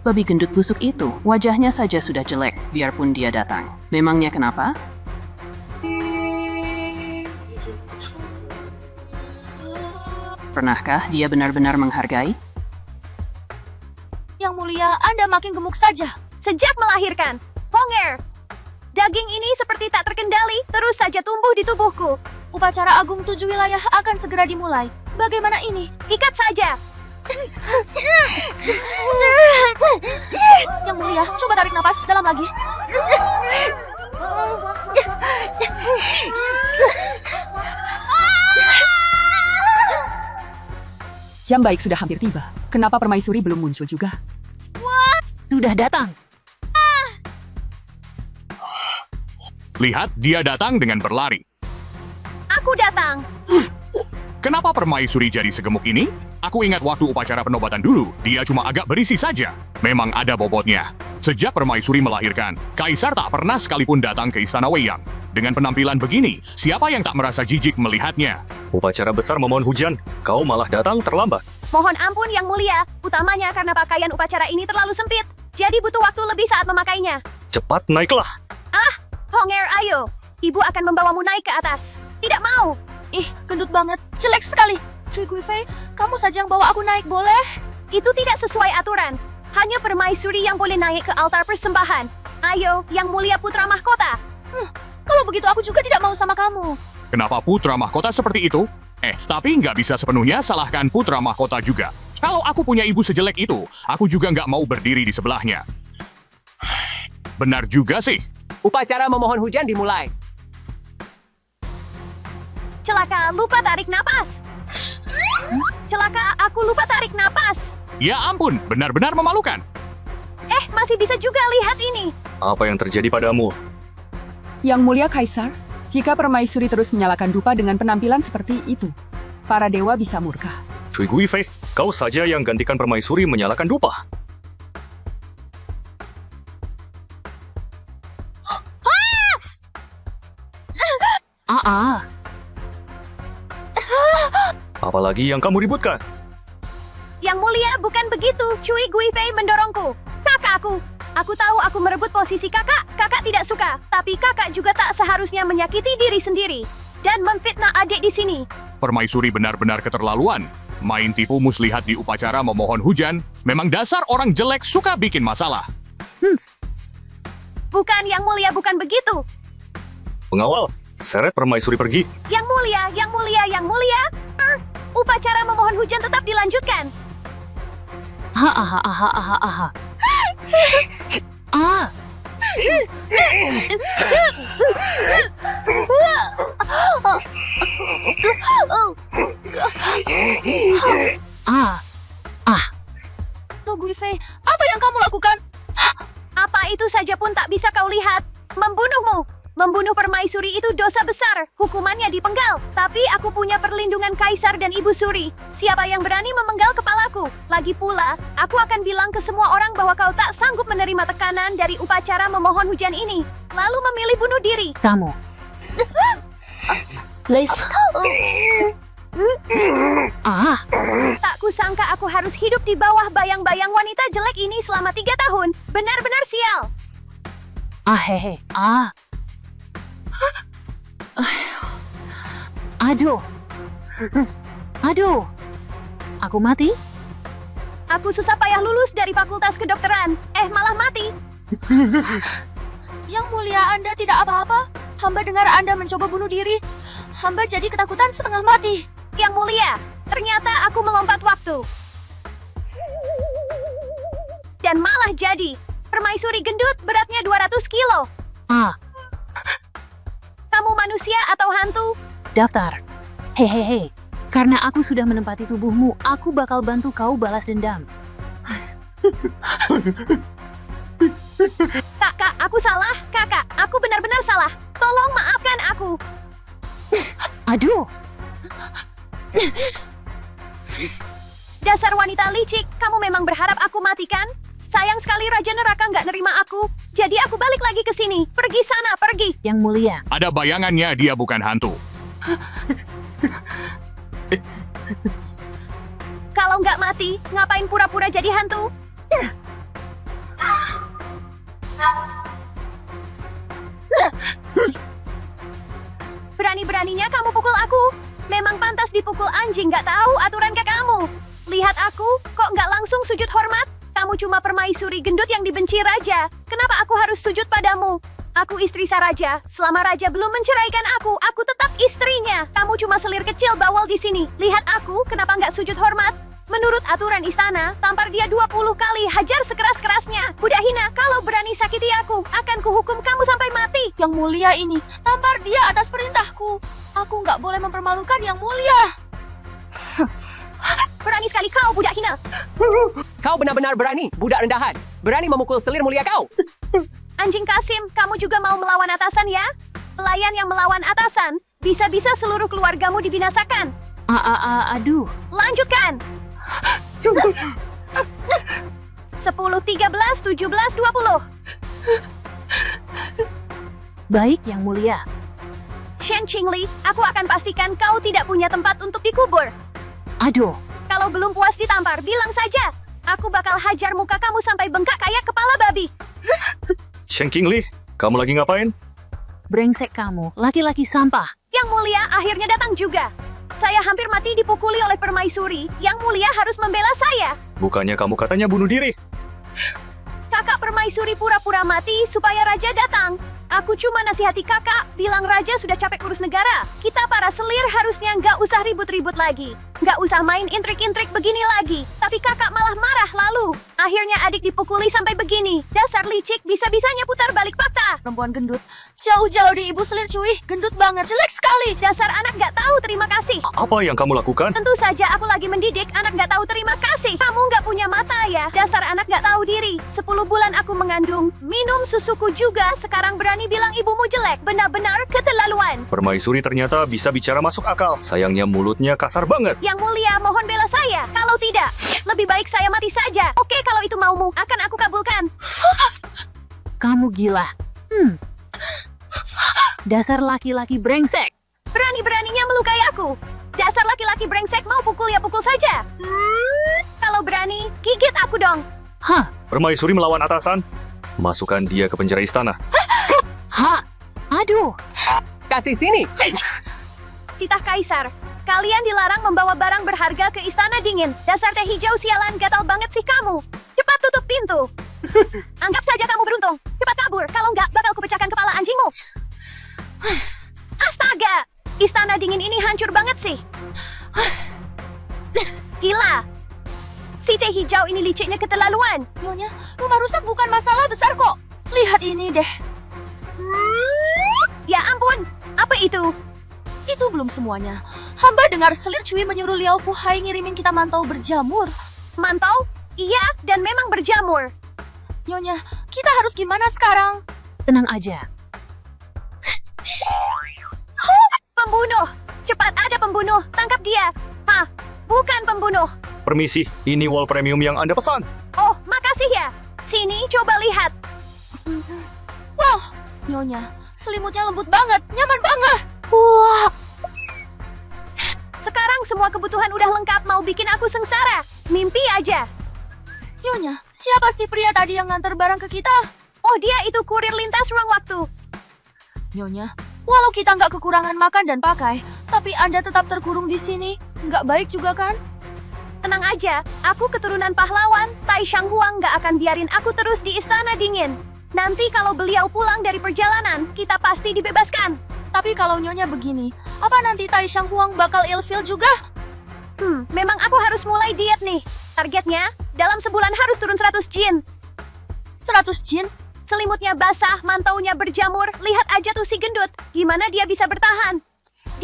Babi gendut busuk itu, wajahnya saja sudah jelek, biarpun dia datang. Memangnya kenapa? Pernahkah dia benar-benar menghargai? Yang mulia, Anda makin gemuk saja. Sejak melahirkan, Honger, daging ini seperti tak terkendali, terus saja tumbuh di tubuhku. Upacara Agung 7 wilayah akan segera dimulai. Bagaimana ini? Ikat saja. Yang mulia, coba tarik napas dalam lagi. Jam baik sudah hampir tiba. Kenapa permaisuri belum muncul juga? Sudah datang. Lihat, dia datang dengan berlari. Aku datang. Kenapa permaisuri jadi segemuk ini? Aku ingat waktu upacara penobatan dulu, dia cuma agak berisi saja. Memang ada bobotnya. Sejak permaisuri melahirkan, Kaisar tak pernah sekalipun datang ke Istana Weiyang. Dengan penampilan begini, siapa yang tak merasa jijik melihatnya? Upacara besar memohon hujan, kau malah datang terlambat. Mohon ampun Yang Mulia, utamanya karena pakaian upacara ini terlalu sempit. Jadi butuh waktu lebih saat memakainya. Cepat naiklah. Honger, ayo. Ibu akan membawamu naik ke atas. Tidak mau. Ih, gendut banget. Jelek sekali. Cui Guifei, kamu saja yang bawa aku naik, boleh? Itu tidak sesuai aturan. Hanya permaisuri yang boleh naik ke altar persembahan. Ayo, Yang Mulia Putra Mahkota. Kalau begitu aku juga tidak mau sama kamu. Kenapa putra mahkota seperti itu? Tapi nggak bisa sepenuhnya salahkan putra mahkota juga. Kalau aku punya ibu sejelek itu, aku juga nggak mau berdiri di sebelahnya. Benar juga sih. Upacara memohon hujan dimulai. Celaka, lupa tarik napas. Celaka, aku lupa tarik napas. Ya ampun, benar-benar memalukan. Masih bisa juga lihat ini. Apa yang terjadi padamu? Yang Mulia Kaisar, jika permaisuri terus menyalakan dupa dengan penampilan seperti itu, para dewa bisa murka. Cui Guifei, kau saja yang gantikan permaisuri menyalakan dupa. Apalagi yang kamu ributkan? Yang Mulia, bukan begitu. Cui Guifei mendorongku. Kakakku. Aku tahu aku merebut posisi kakak. Kakak tidak suka. Tapi kakak juga tak seharusnya menyakiti diri sendiri. Dan memfitnah adik di sini. Permaisuri benar-benar keterlaluan. Main tipu muslihat di upacara memohon hujan. Memang dasar orang jelek suka bikin masalah. Bukan Yang Mulia, bukan begitu. Pengawal, seret permaisuri pergi. Yang Mulia, Yang Mulia, Yang Mulia. Upacara memohon hujan tetap dilanjutkan. Tuh Guifei, apa yang kamu lakukan? Apa itu saja pun tak bisa kau lihat. Membunuhmu. Membunuh permaisuri itu dosa besar. Hukumannya dipenggal. Tapi aku punya perlindungan Kaisar dan Ibu Suri. Siapa yang berani memenggal kepalaku? Lagi pula, aku akan bilang ke semua orang bahwa kau tak sanggup menerima tekanan dari upacara memohon hujan ini. Lalu memilih bunuh diri. Kamu. Tak kusangka aku harus hidup di bawah bayang-bayang wanita jelek ini selama 3 tahun. Benar-benar sial. Aduh. Aku mati? Aku susah payah lulus dari fakultas kedokteran. Malah mati. Yang Mulia, Anda tidak apa-apa? Hamba dengar Anda mencoba bunuh diri. Hamba jadi ketakutan setengah mati. Yang Mulia, ternyata aku melompat waktu. Dan malah jadi. Permaisuri gendut beratnya 200 kilo. Kamu manusia atau hantu? Daftar. Hehehe. Karena aku sudah menempati tubuhmu, aku bakal bantu kau balas dendam. Kakak, aku salah. Kakak, aku benar-benar salah. Tolong maafkan aku. Aduh. Dasar wanita licik, kamu memang berharap aku mati kan? Sayang sekali Raja Neraka nggak nerima aku. Jadi aku balik lagi ke sini. Pergi sana, pergi. Yang Mulia. Ada bayangannya dia bukan hantu. Kalau nggak mati, ngapain pura-pura jadi hantu? Berani-beraninya kamu pukul aku. Memang pantas dipukul anjing, nggak tahu aturan kakakmu. Lihat aku, kok nggak langsung sujud hormat? Kamu cuma permaisuri gendut yang dibenci raja. Kenapa aku harus sujud padamu? Aku istri sah raja. Selama raja belum menceraikan aku tetap istrinya. Kamu cuma selir kecil bawal di sini. Lihat aku, kenapa nggak sujud hormat? Menurut aturan istana, tampar dia 20 kali, hajar sekeras-kerasnya. Budak hina, kalau berani sakiti aku, akan kuhukum kamu sampai mati. Yang Mulia ini, tampar dia atas perintahku. Aku nggak boleh mempermalukan Yang Mulia. Berani sekali kau, budak hina. Kau benar-benar berani, budak rendahan. Berani memukul selir mulia kau. Anjing Kasim, kamu juga mau melawan atasan ya? Pelayan yang melawan atasan, bisa-bisa seluruh keluargamu dibinasakan. Aduh. Lanjutkan. 10, 13, 17, 20. Baik, Yang Mulia. Shen Qingli, aku akan pastikan kau tidak punya tempat untuk dikubur. Aduh. Kalau belum puas ditampar, bilang saja. Aku bakal hajar muka kamu sampai bengkak kayak kepala babi. Shen Qingli, kamu lagi ngapain? Brengsek kamu, laki-laki sampah. Yang Mulia akhirnya datang juga. Saya hampir mati dipukuli oleh permaisuri. Yang Mulia harus membela saya. Bukannya kamu katanya bunuh diri? Kakak permaisuri pura-pura mati supaya raja datang. Aku cuma nasihati kakak, bilang raja sudah capek urus negara. Kita para selir harusnya nggak usah ribut-ribut lagi. Nggak usah main intrik-intrik begini lagi. Tapi kakak malah marah lalu. Akhirnya adik dipukuli sampai begini. Dasar licik, bisa-bisanya putar balik fakta. Perempuan gendut. Jauh-jauh di ibu selir cuy. Gendut banget, jelek sekali. Dasar anak nggak tahu terima kasih. Apa yang kamu lakukan? Tentu saja aku lagi mendidik anak nggak tahu terima kasih. Kamu nggak punya mata ya. Dasar anak nggak tahu diri. 10 bulan aku mengandung. Minum susuku juga. Sekarang berani bilang ibumu jelek. Benar-benar keterlaluan. Permaisuri ternyata bisa bicara masuk akal. Sayangnya mulutnya kasar banget. Yang Mulia, mohon bela saya. Kalau tidak, lebih baik saya mati saja. Oke, kalau itu maumu, akan aku kabulkan. Kamu gila. Dasar laki-laki brengsek. Berani-beraninya melukai aku. Dasar laki-laki brengsek, mau pukul ya pukul saja. Kalau berani, gigit aku dong. Hah? Permaisuri melawan atasan. Masukkan dia ke penjara istana. Aduh. Kasih sini. Titah Kaisar, kalian dilarang membawa barang berharga ke istana dingin. Dasar teh hijau sialan, gatal banget sih kamu. Cepat tutup pintu. Anggap saja kamu beruntung. Cepat kabur, kalau nggak bakal kupecahkan kepala anjingmu. Astaga, istana dingin ini hancur banget sih. Gila. Si teh hijau ini liciknya keterlaluan. Nyonya, rumah rusak bukan masalah besar kok. Lihat ini deh. Ya ampun, apa itu? Itu belum semuanya. Hamba dengar selir cuy menyuruh Liao Fuhai ngirimin kita mantau berjamur. Mantau? Iya, dan memang berjamur. Nyonya, kita harus gimana sekarang? Tenang aja. Pembunuh! Cepat, ada pembunuh! Tangkap dia! Hah? Bukan pembunuh! Permisi, ini wall premium yang Anda pesan. Oh, makasih ya! Sini, coba lihat! Wow, Nyonya, selimutnya lembut banget, nyaman banget. Wah, Sekarang semua kebutuhan udah lengkap, mau bikin aku sengsara. Mimpi aja. Nyonya, siapa sih pria tadi yang nganter barang ke kita? Oh, dia itu kurir lintas ruang waktu. Nyonya, walau kita nggak kekurangan makan dan pakai, tapi Anda tetap terkurung di sini. Nggak baik juga kan? Tenang aja, aku keturunan pahlawan. Tai Shang Huang nggak akan biarin aku terus di istana dingin. Nanti kalau beliau pulang dari perjalanan, kita pasti dibebaskan. Tapi kalau Nyonya begini, apa nanti Tai Shang Huang bakal ilfil juga? Memang aku harus mulai diet nih. Targetnya, dalam sebulan harus turun 100 jin. 100 jin? Selimutnya basah, mantaunya berjamur. Lihat aja tuh si gendut. Gimana dia bisa bertahan?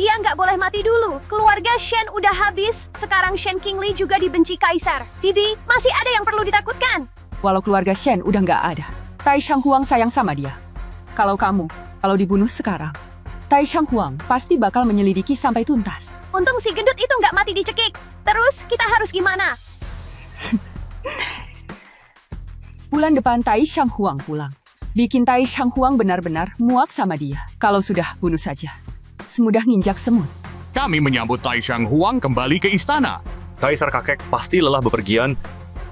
Dia nggak boleh mati dulu. Keluarga Shen udah habis. Sekarang Shen Qingli juga dibenci Kaisar. Bibi, masih ada yang perlu ditakutkan. Walau keluarga Shen udah nggak ada, Tai Shang Huang sayang sama dia. Kalau dibunuh sekarang, Tai Shang Huang pasti bakal menyelidiki sampai tuntas. Untung si gendut itu nggak mati dicekik. Terus kita harus gimana? Bulan depan Tai Shang Huang pulang. Bikin Tai Shang Huang benar-benar muak sama dia. Kalau sudah, bunuh saja. Semudah nginjak semut. Kami menyambut Tai Shang Huang kembali ke istana. Kaisar kakek pasti lelah bepergian.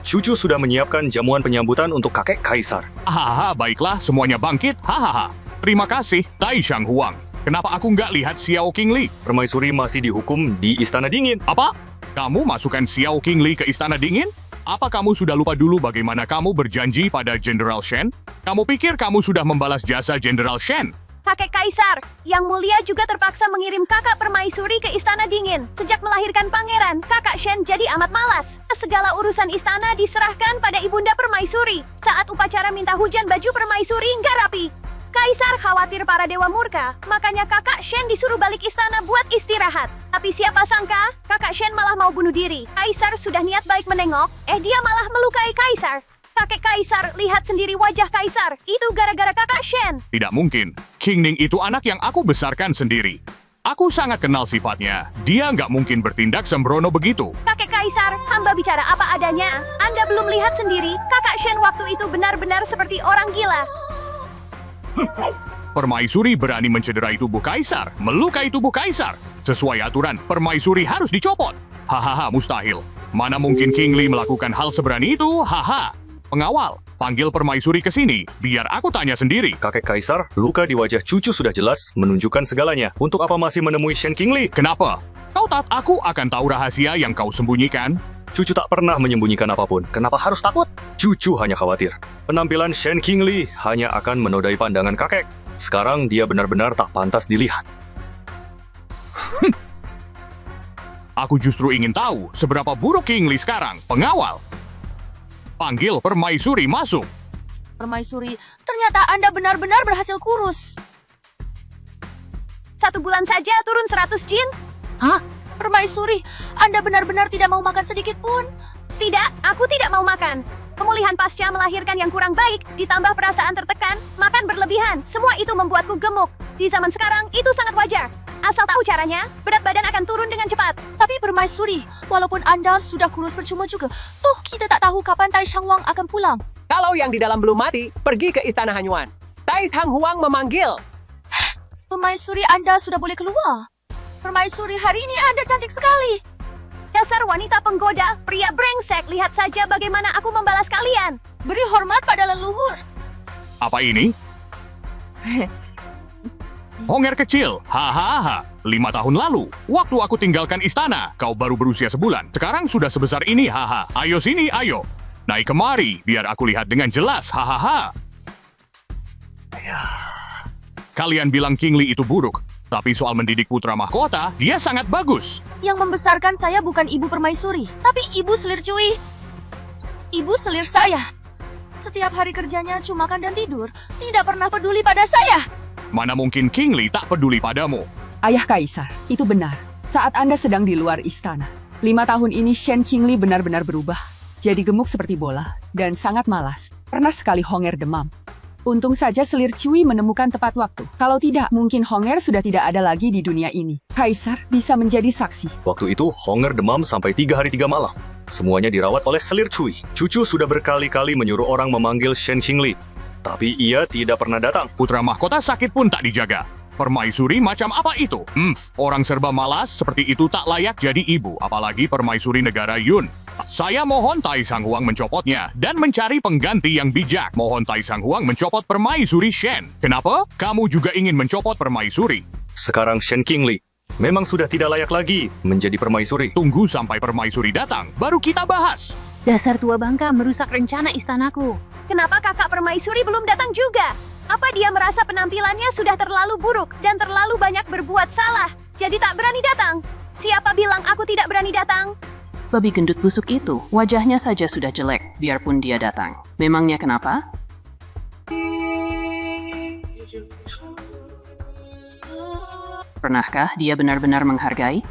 Cucu sudah menyiapkan jamuan penyambutan untuk kakek Kaisar. Hahaha, baiklah, semuanya bangkit. Hahaha. Terima kasih, Tai Shang Huang. Kenapa aku nggak lihat Xiao Qingli? Permaisuri masih dihukum di Istana Dingin. Apa? Kamu masukkan Xiao Qingli ke Istana Dingin? Apa kamu sudah lupa dulu bagaimana kamu berjanji pada Jenderal Shen? Kamu pikir kamu sudah membalas jasa Jenderal Shen? Kakek Kaisar, Yang Mulia juga terpaksa mengirim kakak permaisuri ke istana dingin. Sejak melahirkan pangeran, kakak Shen jadi amat malas. Segala urusan istana diserahkan pada ibunda permaisuri. Saat upacara minta hujan, baju permaisuri nggak rapi. Kaisar khawatir para dewa murka, makanya kakak Shen disuruh balik istana buat istirahat. Tapi siapa sangka, kakak Shen malah mau bunuh diri. Kaisar sudah niat baik menengok, dia malah melukai Kaisar. Kakek Kaisar, lihat sendiri wajah Kaisar. Itu gara-gara kakak Shen. Tidak mungkin. King Ning itu anak yang aku besarkan sendiri. Aku sangat kenal sifatnya. Dia nggak mungkin bertindak sembrono begitu. Kakek Kaisar, hamba bicara apa adanya. Anda belum lihat sendiri, kakak Shen waktu itu benar-benar seperti orang gila. Permaisuri berani mencederai tubuh kaisar, melukai tubuh kaisar. Sesuai aturan, permaisuri harus dicopot. Hahaha, mustahil. Mana mungkin King Li melakukan hal seberani itu? Haha. Pengawal, panggil permaisuri ke sini, biar aku tanya sendiri. Kakek Kaisar, luka di wajah cucu sudah jelas, menunjukkan segalanya. Untuk apa masih menemui Shen Qingli? Kenapa? Kau tak aku akan tahu rahasia yang kau sembunyikan. Cucu tak pernah menyembunyikan apapun. Kenapa harus takut? Cucu hanya khawatir. Penampilan Shen Qingli hanya akan menodai pandangan kakek. Sekarang dia benar-benar tak pantas dilihat. Aku justru ingin tahu seberapa buruk King Li sekarang. Pengawal, panggil permaisuri masuk. Permaisuri, ternyata Anda benar-benar berhasil kurus. 1 bulan saja turun 100 jin? Permaisuri, Anda benar-benar tidak mau makan sedikit pun. Tidak, aku tidak mau makan. Pemulihan pasca melahirkan yang kurang baik, ditambah perasaan tertekan, makan berlebihan, semua itu membuatku gemuk. Di zaman sekarang, itu sangat wajar. Asal tahu caranya, berat badan akan turun dengan cepat. Tapi Permaisuri, walaupun Anda sudah kurus percuma juga, toh kita tak tahu kapan Tai Shang Wang akan pulang. Kalau yang di dalam belum mati, pergi ke Istana Hanyuan. Tai Shang Huang memanggil. Permaisuri, Anda sudah boleh keluar. Permaisuri, hari ini Anda cantik sekali. Dasar wanita penggoda, pria brengsek, lihat saja bagaimana aku membalas kalian. Beri hormat pada leluhur. Apa ini? Honger kecil, hahaha. 5 tahun lalu, waktu aku tinggalkan istana, kau baru berusia sebulan. Sekarang sudah sebesar ini, haha. Ayo sini, ayo. Naik kemari, biar aku lihat dengan jelas, hahaha. Kalian bilang King Li itu buruk, tapi soal mendidik putra mahkota, dia sangat bagus. Yang membesarkan saya bukan ibu permaisuri, tapi ibu selir cuy. Ibu selir saya. Setiap hari kerjanya cuma makan dan tidur, tidak pernah peduli pada saya. Mana mungkin King Li tak peduli padamu? Ayah Kaisar, itu benar. Saat Anda sedang di luar istana, 5 tahun ini Shen Qingli benar-benar berubah. Jadi gemuk seperti bola, dan sangat malas. Pernah sekali Honger demam. Untung saja selir Cui menemukan tepat waktu. Kalau tidak, mungkin Honger sudah tidak ada lagi di dunia ini. Kaisar bisa menjadi saksi. Waktu itu, Honger demam sampai 3 hari 3 malam. Semuanya dirawat oleh selir Cui. Cucu sudah berkali-kali menyuruh orang memanggil Shen Qingli. Tapi ia tidak pernah datang. Putra mahkota sakit pun tak dijaga. Permaisuri macam apa itu? Orang serba malas seperti itu tak layak jadi ibu, apalagi permaisuri negara Yun. Saya mohon Tai Shang Huang mencopotnya dan mencari pengganti yang bijak. Mohon Tai Shang Huang mencopot permaisuri Shen. Kenapa? Kamu juga ingin mencopot permaisuri? Sekarang Shen Qingli memang sudah tidak layak lagi menjadi permaisuri. Tunggu sampai permaisuri datang, baru kita bahas. Dasar tua bangka merusak rencana istanaku. Kenapa kakak permaisuri belum datang juga? Apa dia merasa penampilannya sudah terlalu buruk dan terlalu banyak berbuat salah, jadi tak berani datang? Siapa bilang aku tidak berani datang? Babi gendut busuk itu, wajahnya saja sudah jelek, biarpun dia datang. Memangnya kenapa? Pernahkah dia benar-benar menghargai?